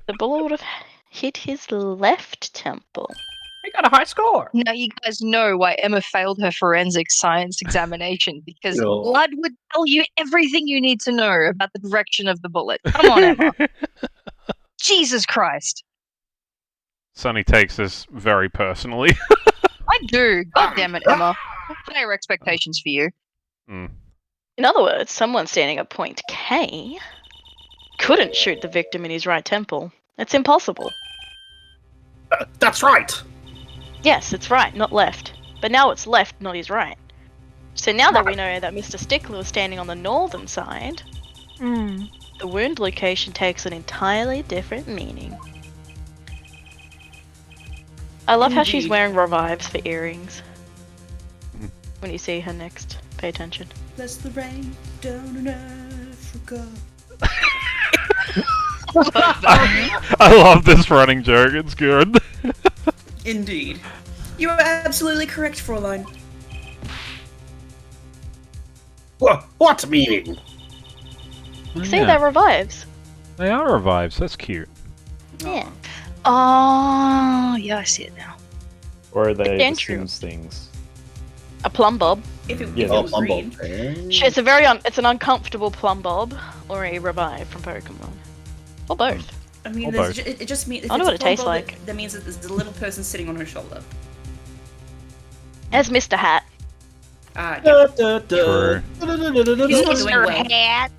The bullet would have hit his left temple. He got a high score. Now you guys know why Emma failed her forensic science examination, because blood would tell you everything you need to know about the direction of the bullet. Come on, Emma. Jesus Christ. Sonny takes this very personally. I do. God damn it, Emma. Higher expectations for you. In other words, someone standing at point K couldn't shoot the victim in his right temple. It's impossible. That's right. Yes, it's right, not left. But now it's left, not his right. So now that we know that Mr. Stickler was standing on the northern side, the wound location takes an entirely different meaning. I love how she's Indeed. wearing revives for earrings. When you see her next, pay attention. Bless the rain down in Africa. I love this running joke. It's good. Indeed. You are absolutely correct, Fräulein. What meaning? See, they're revives. They are revives. That's cute. Yeah. Oh, yeah, I see it now. Or are they the Andrew. Sims things? A plum bob. If it, Yeah, if it was plum green. bob. It's a very it's an uncomfortable plum bob or a revive from Pokemon. Or both. I mean, Or there's both. it just means. I wonder what it tastes like. That means that there's a little person sitting on her shoulder. As Mr. Hat. Yeah. True. He's not doing well. Hat.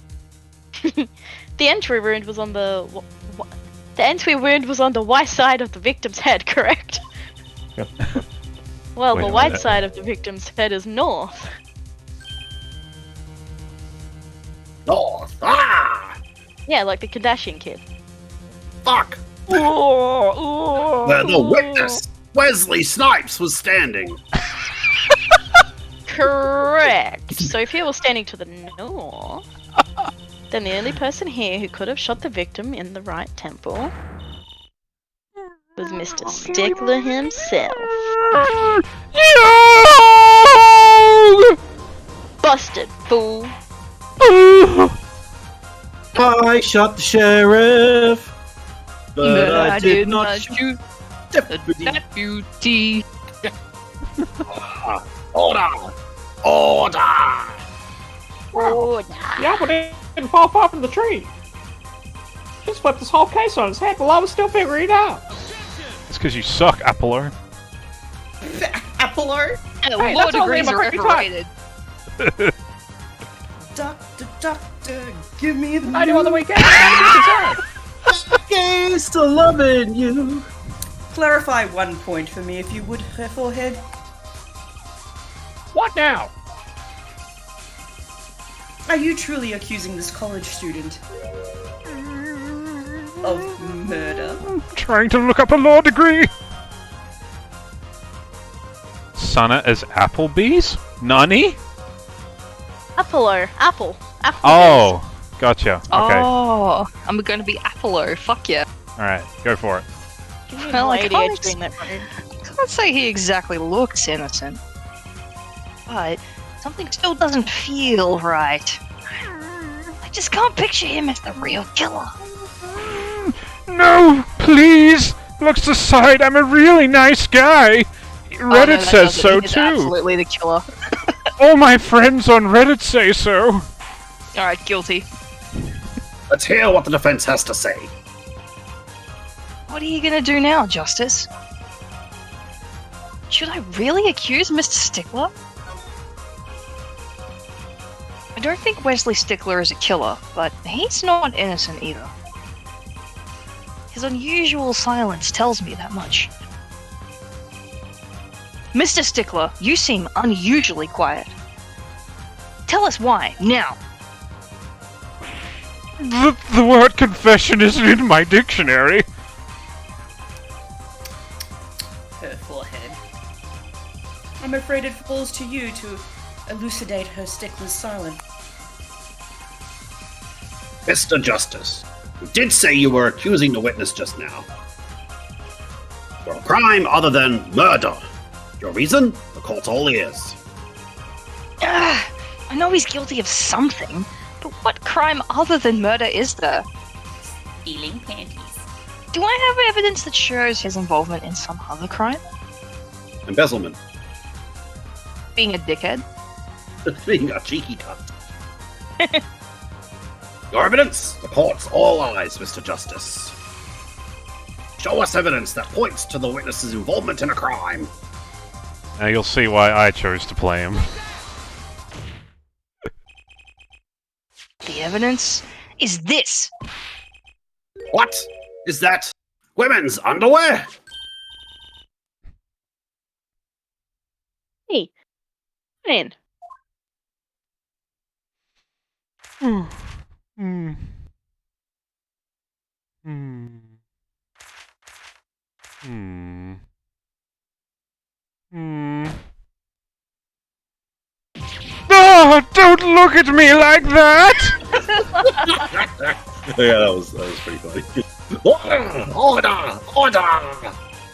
The entry wound was on the white side of the victim's head, correct? Well, Wait the a white minute. side of the victim's head is north. North. Ah! Yeah, like the Kardashian kid. Fuck! Where the witness, Wesley Snipes, was standing. Correct. So if he was standing to the north, then the only person here who could have shot the victim in the right temple was Mr. Stickler himself. Busted, fool. I shot the sheriff, but I did not shoot the deputy. Order! Order! The apple didn't fall far from the tree. Just flipped this whole case on its head while I was still figuring it out. It's because you suck, Apollo. Apollo? Hey, Law that's only degrees my are freaking overrated. Doctor, give me the I do on the weekend. Okay, still loving you. Clarify one point for me, if you would, forehead. What now? Are you truly accusing this college student of murder? Trying to look up a law degree. Sana as Applebee's? Nani? Apollo. Apple. Oh, gotcha. Okay. Oh, I'm going to be Apollo. Fuck yeah. Alright, go for it. Well, I can't, ADHD in that room. I can't say he exactly looks innocent, but something still doesn't feel right. I just can't picture him as the real killer. No, please! Looks aside, I'm a really nice guy. Reddit says so He's too. absolutely the killer. All my friends on Reddit say so. Alright, guilty. Let's hear what the defense has to say. What are you gonna do now, Justice? Should I really accuse Mr. Stickler? I don't think Wesley Stickler is a killer, but he's not innocent either. His unusual silence tells me that much. Mr. Stickler, you seem unusually quiet. Tell us why, now! The word confession isn't in my dictionary. Her forehead. I'm afraid it falls to you to elucidate her Stickler's silence. Mr. Justice, you did say you were accusing the witness just now for a crime other than murder. Your reason? The court's all ears. I know he's guilty of something, but what crime other than murder is there? Stealing panties. Do I have evidence that shows his involvement in some other crime? Embezzlement. Being a dickhead? Being a cheeky cunt. Your evidence? The court's all eyes, Mr. Justice. Show us evidence that points to the witness's involvement in a crime. Now you'll see why I chose to play him. The evidence is this. What? Is that women's underwear? Hey. Man. Hmm. Hmm. Hmm. Hmm. Hmm. Oh, don't look at me like that! Yeah, that was pretty funny. Order!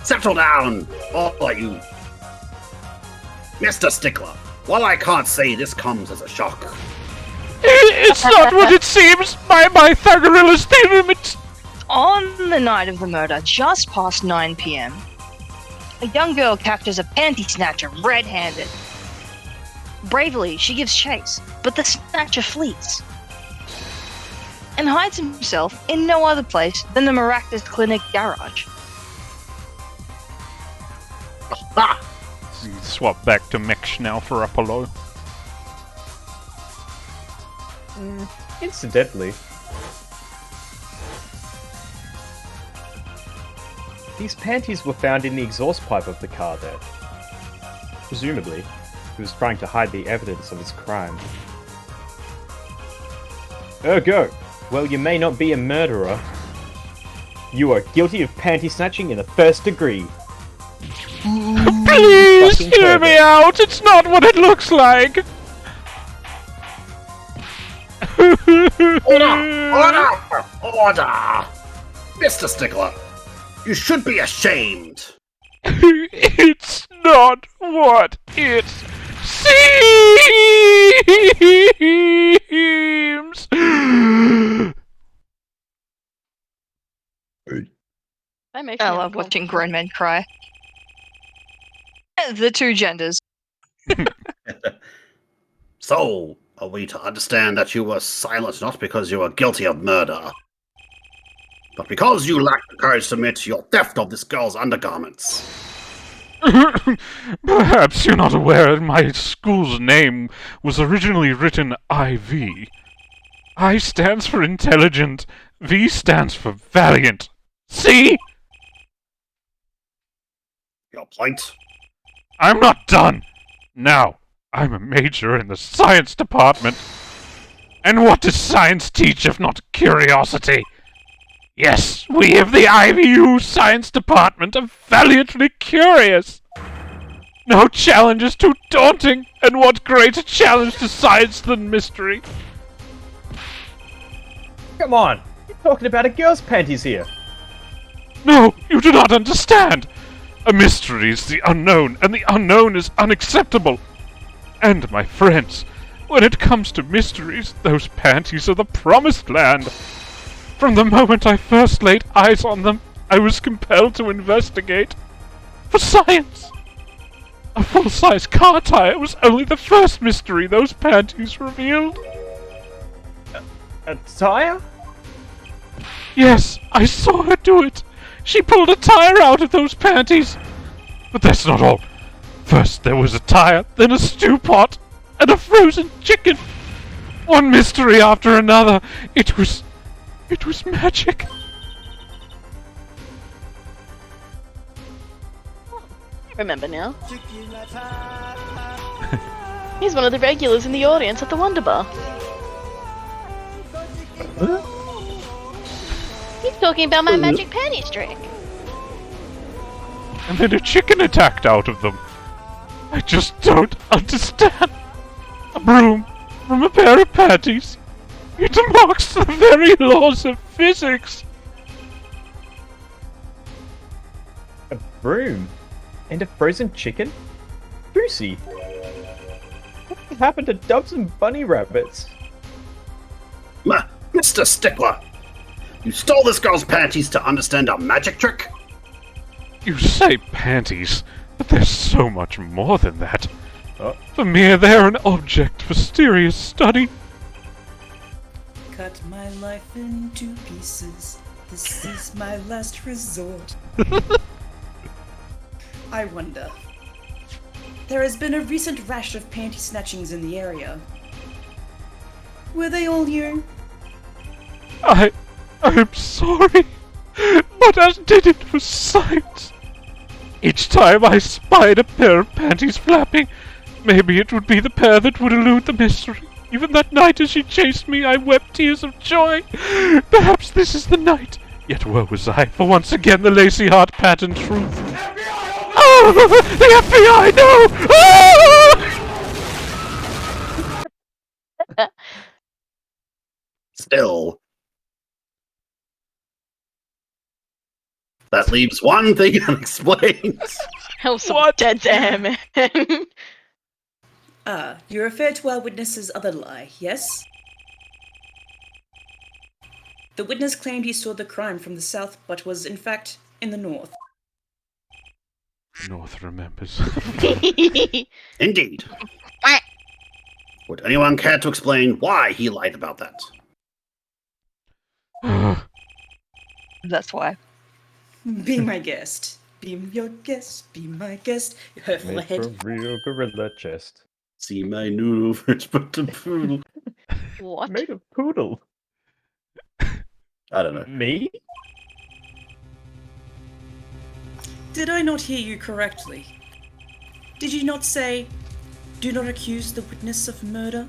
Settle down, all of you. Mr. Stickler, while I can't say this comes as a shock, It's not what it seems! My Pythagoras theorem, it's... On the night of the murder, just past 9 p.m., a young girl captures a panty snatcher red-handed. Bravely, she gives chase, but the snatcher flees and hides himself in no other place than the Maractus Clinic garage. Swap back to Mech now for Apollo. Incidentally, these panties were found in the exhaust pipe of the car there. Presumably, he was trying to hide the evidence of his crime. Ergo, while you may not be a murderer, you are guilty of panty snatching in the first degree. Please hear me out! It's not what it looks like! Order! Mr. Stickler, you should be ashamed. It's not what it seems! I love watching grown men cry. The two genders. So, are we to understand that you were silent not because you were guilty of murder? but because you lack the courage to admit your theft of this girl's undergarments. Perhaps you're not aware my school's name was originally written IV. I stands for intelligent, V stands for valiant. See? Your point? I'm not done! Now, I'm a major in the science department. And what does science teach if not curiosity? Yes, we of the IVU science department are valiantly curious. No challenge is too daunting, and what greater challenge to science than mystery? Come on! You're talking about a girl's panties here! No, you do not understand! A mystery is the unknown, and the unknown is unacceptable. And, my friends, when it comes to mysteries, those panties are the promised land. From the moment I first laid eyes on them, I was compelled to investigate. For science! A full-size car tire was only the first mystery those panties revealed. A tire? Yes, I saw her do it. She pulled a tire out of those panties. But that's not all. First there was a tire, then a stew pot, and a frozen chicken. One mystery after another. It was magic. Remember now. He's one of the regulars in the audience at the Wonder Bar. He's talking about my magic panties trick. And then a chicken attacked out of them. I just don't understand. A broom from a pair of panties. It mocks the very laws of physics. A broom? And a frozen chicken? Juicy. What happened to doves and bunny rabbits? Mr. Stickler, you stole this girl's panties to understand a magic trick? You say panties, but there's so much more than that. For me, they're an object for serious study. Cut my life into pieces. This is my last resort. I wonder. There has been a recent rash of panty snatchings in the area. Were they all you? I'm sorry, but I did it for science. Each time I spied a pair of panties flapping, maybe it would be the pair that would elude the mystery. Even that night as she chased me, I wept tears of joy. Perhaps this is the night. Yet woe was I, for once again the lacy heart patterned truth. FBI! Oh, the FBI, no! Ah! Still. That leaves one thing unexplained. Hell, some dead air, man. You refer to our witness's other lie, yes? The witness claimed he saw the crime from the south, but was in fact in the north. North remembers. Indeed. Would anyone care to explain why he lied about that? That's why. Be my guest. Be your guest. Be my guest. Her Made forehead. from real gorilla chest. See my noodle first, but the poodle. What? Made of poodle. I don't know. Me? Did I not hear you correctly? Did you not say, do not accuse the witness of murder?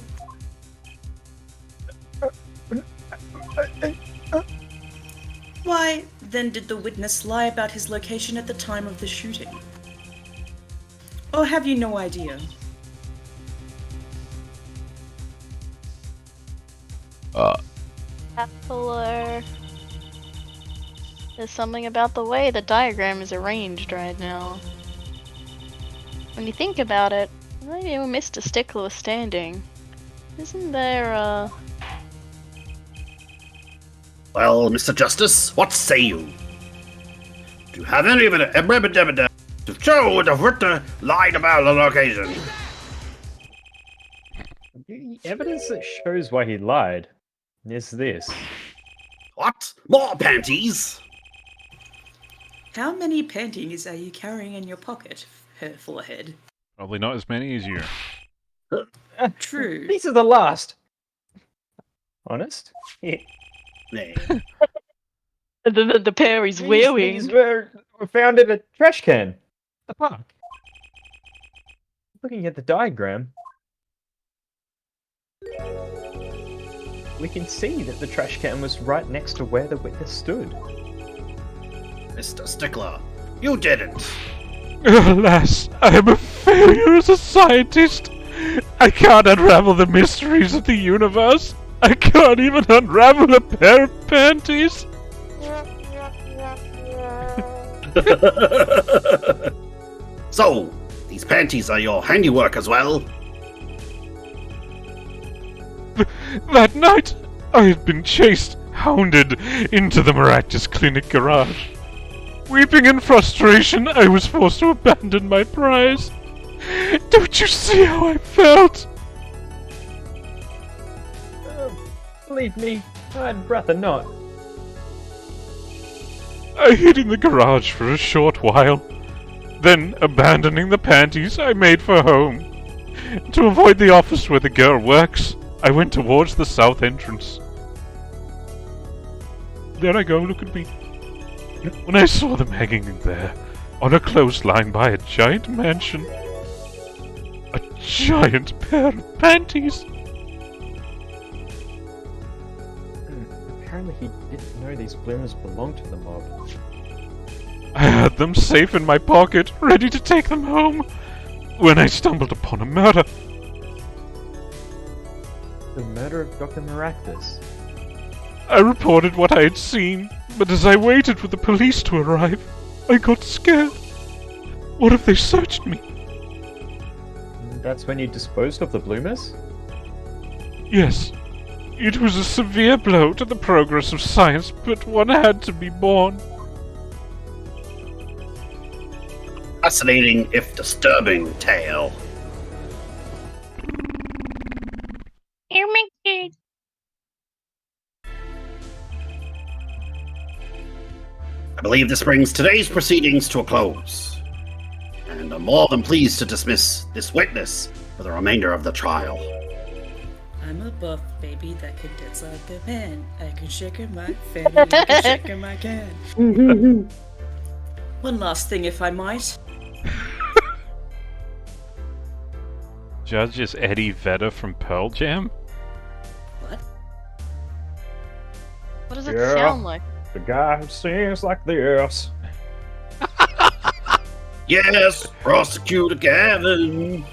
Why, then did the witness lie about his location at the time of the shooting? Or have you no idea? Appler. There's something about the way the diagram is arranged right now. When you think about it, maybe where Mr. Stickler was standing, isn't there Well, Mr. Justice, what say you? Do you have any evidence to show the Ritter lied about the location? The evidence that shows why he lied is this. What? More panties! How many panties are you carrying in your pocket, her forehead? Probably not as many as you. True. These are the last. Honest? Yeah. The pair he's wearing. These were found in a trash can. The park. Looking at the diagram, we can see that the trash can was right next to where the witness stood. Mr. Stickler, you didn't. Alas, I am a failure as a scientist. I can't unravel the mysteries of the universe. I can't even unravel a pair of panties. So, these panties are your handiwork as well? That night, I had been chased, hounded into the miraculous clinic garage. Weeping in frustration, I was forced to abandon my prize. Don't you see how I felt? Believe me, I'd rather not. I hid in the garage for a short while. Then, abandoning the panties, I made for home. To avoid the office where the girl works, I went towards the south entrance. There I go, look at me. When I saw them hanging there, on a clothesline by a giant mansion, a giant pair of panties. Apparently he didn't know these bloomers belonged to the mob. I had them safe in my pocket, ready to take them home, when I stumbled upon a murder. The murder of Dr. Maractus. I reported what I had seen, but as I waited for the police to arrive, I got scared. What if they searched me? That's when you disposed of the bloomers? Yes. It was a severe blow to the progress of science, but one had to be borne. Fascinating, if disturbing, tale. Here, my kid. I believe this brings today's proceedings to a close. And I'm more than pleased to dismiss this witness for the remainder of the trial. I'm a buff baby that can dance like a man. I can shake in my fan, I can shake in my can. One last thing, if I might. Judge is Eddie Vedder from Pearl Jam? What? What does it sound like? The guy who sings like this. Yes, Prosecutor Gavin.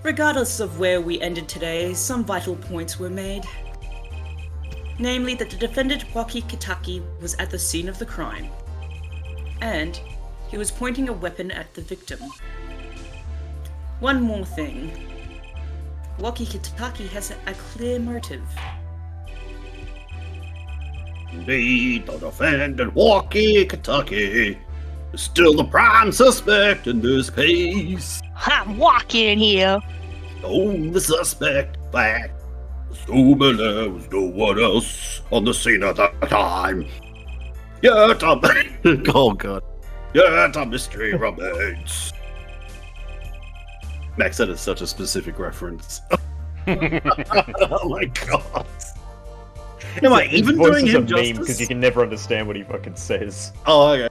Regardless of where we ended today, some vital points were made. Namely, that the defendant Waki Kitaki was at the scene of the crime. And he was pointing a weapon at the victim. One more thing. Waki Kitaki has a clear motive. Indeed, the defendant Walkie Kentucky is still the prime suspect in this case. I'm walking here. The suspect fact. Assuming there was no one else on the scene at that time. Yet oh god. Yet a mystery remains. Max, that is such a specific reference. Oh my god. Am I even doing him justice? Because you can never understand what he fucking says. Oh, okay.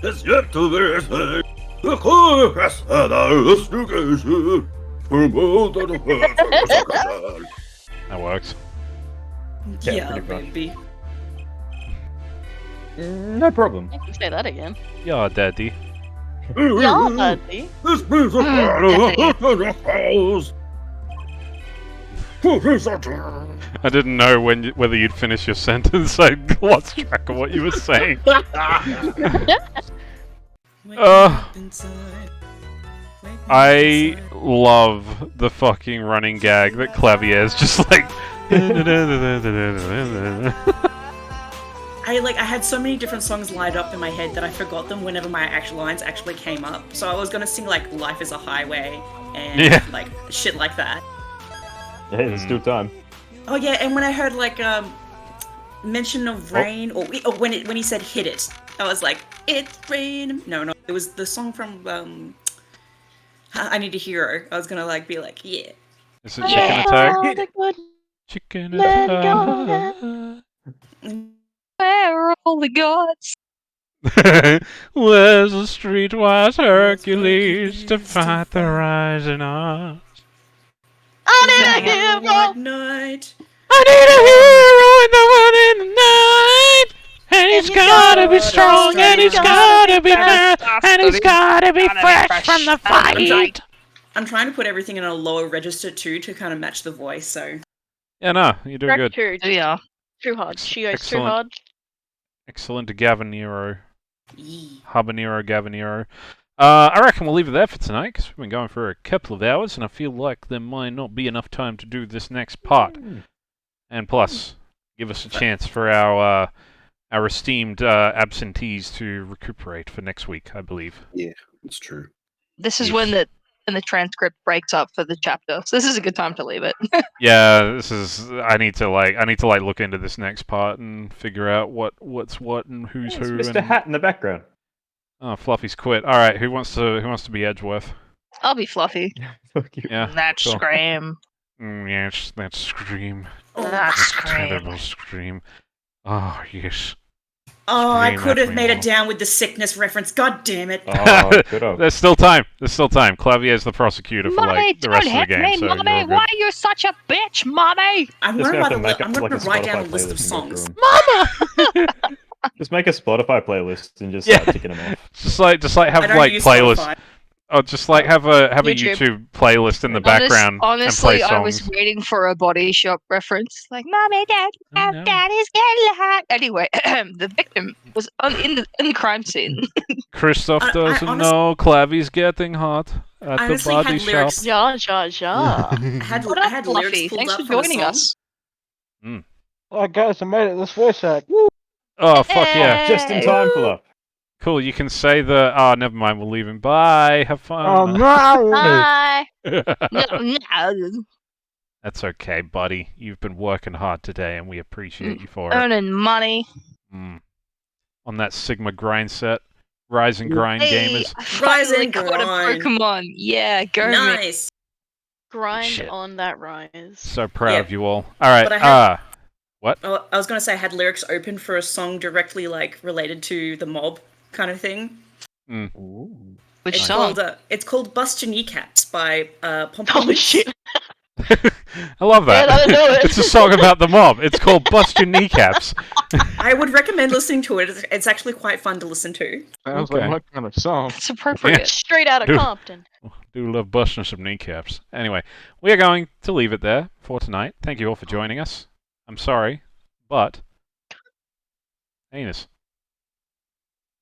It's yet to be said. The court has had an investigation for both of the persons. That works. Yeah, baby. No problem. I can say that again. Yeah, Daddy. Yeah, Daddy. This brings us I didn't know whether you'd finish your sentence. I lost track of what you were saying. I love the fucking running gag that Clavier's just like. I had so many different songs lined up in my head that I forgot them whenever my actual lines actually came up. So I was gonna sing like "Life is a Highway," and like shit like that. Yeah, there's still time. Oh yeah, and when I heard like mention of rain, or when he said hit it, I was like, it's rain. No, it was the song from I Need a Hero. I was gonna like be like, yeah. Is it Chicken Attack? Chicken Attack. Where are all the gods? Where's the streetwise Hercules to fight the rising odds? I need a hero night. I need a hero in the night. And he's gotta be strong, and he's gotta be fast, and he's gotta be fresh from the fight. I'm trying to put everything in a lower register too to kind of match the voice. So. Yeah, no, you're doing good. Yeah. Too hard. She goes too Excellent. hard. Excellent, Gavanero. Habanero, Gavanero. I reckon we'll leave it there for tonight, because we've been going for a couple of hours, and I feel like there might not be enough time to do this next part. And plus, give us a chance for our esteemed absentees to recuperate for next week, I believe. Yeah, it's true. This is when the transcript breaks up for the chapter, so this is a good time to leave it. Yeah, this is. I need to look into this next part and figure out what's what and who's It's who. Mr. And... Hat in the background. Oh, Fluffy's quit. All right, who wants to be Edgeworth? I'll be Fluffy. Fuck you. Yeah, That cool. scream. Yes, that scream. That scream. Terrible scream. Oh yes. Oh, I Scream could at have me made it more. down with the sickness reference. God damn it! Oh, good on. There's still time. Clavier's the prosecutor for Mommy, the rest don't of the hit game. me, so Mommy! you're all Why are you such a bitch, Mommy? I'm Just gonna gonna have to I'm make gonna up like a write down a Spotify list of playlist and go songs. through 'em. Just make a Spotify playlist and just start ticking them off. Just like have I don't like use playlists. Spotify. Oh, just like have a YouTube. YouTube playlist in the background Honestly, and play I was songs. waiting for a Body Shop reference, like "Mommy, Dad, Oh, no. Daddy's getting hot." Anyway, the victim was in the crime scene. Christoph I doesn't honest- know Clavier's getting hot at I the honestly body had shop. lyrics. Ja, ja, ja. I had What I up, had Fluffy? lyrics pulled Thanks up for from a joining song. us. Alright, guys, I made it this voice act. Oh fuck yeah! Just in time for that. Cool. You can say the. Oh, never mind. We'll leave him. Bye. Have fun. Oh no! Bye. No. That's okay, buddy. You've been working hard today, and we appreciate you for it. Earning money. On that Sigma grind set, Rise and Grind Hey, gamers. I Rise finally and caught a grind. Pokemon. Yeah, go me. Nice. Grind Shit. on that rise. So proud Yeah. of you all. All right. But I have- What? Oh, I was gonna say I had lyrics open for a song directly like related to the mob kind of thing. Which It's song? called it's called "Bust Your Kneecaps" by Pom Oh shit. I love that. Yeah, I know it. It's a song about the mob. It's called Bust Your Kneecaps. I would recommend listening to it. It's actually quite fun to listen to. Sounds Okay. like my kind of song. It's appropriate. Straight out of Dude. Compton. Do love busting some kneecaps. Anyway, we are going to leave it there for tonight. Thank you all for joining us. I'm sorry, but Anus.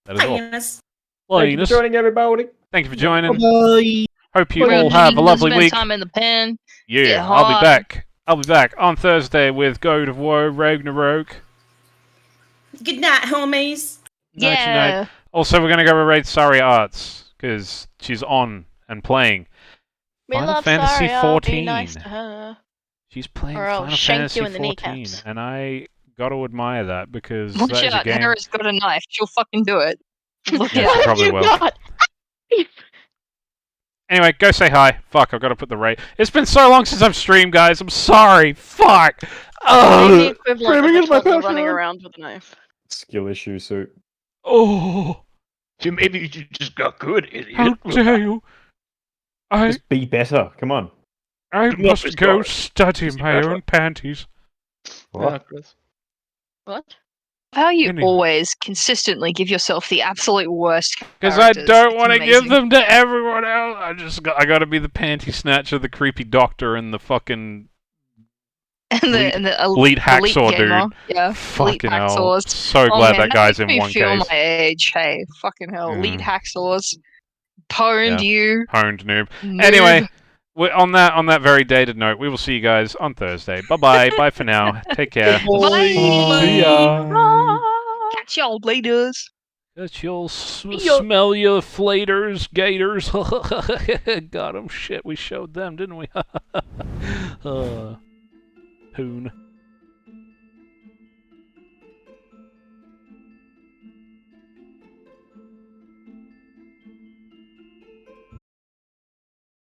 That is Hi, all. Eunice. Well, Thank you for Anus, joining, everybody. thank you for joining. Bye. Hope you We're all have a gonna lovely spend week. time in the pen. Yeah, Get I'll be hard. back. I'll be back on Thursday with God of War Ragnarok. Good night, homies. Nighty night. Yeah. Also, we're going to go raid Sorry Arts because she's on and playing We Final love Fantasy Sorry, I'll 14. be nice to her. She's playing Or I'll Final shank Fantasy you in the 14, kneecaps. and I got to admire that because Watch that is a out, game. Hera's got a knife. She'll fucking do it. Look Yeah, out. she probably You will. got- Anyway, go say hi. Fuck, I've got to put the raid. It's been so long since I've streamed, guys. I'm sorry. Fuck. Maybe Oh. equivalent Framing of is a my toddler passion. running around with a knife. Skill issue, Supe. Oh. So maybe you just got good, idiot. How dare you? I Just be better. Come on. must go study my own panties. What? What? How you Anyway. always consistently give yourself the absolute worst. Because I characters. don't It's want to give amazing. them to everyone else. I got to be the panty snatcher, the creepy doctor, and the fucking and the elite hacksaw gamer. dude. Yeah, Fucking elite hell. hacksaws. So Oh, glad man, that guy's makes in me one feel case. my age. Hey, fucking hell, elite hacksaws. Pwned Yeah. you. Honed noob. Noob. Anyway, on that very dated note, we will see you guys on Thursday. Bye bye. Bye for now. Take care. Bye. See ya. Catch y'all, leaders. That you'll smell your flaters, gators. Got 'em. Shit, we showed them, didn't we? Hoon.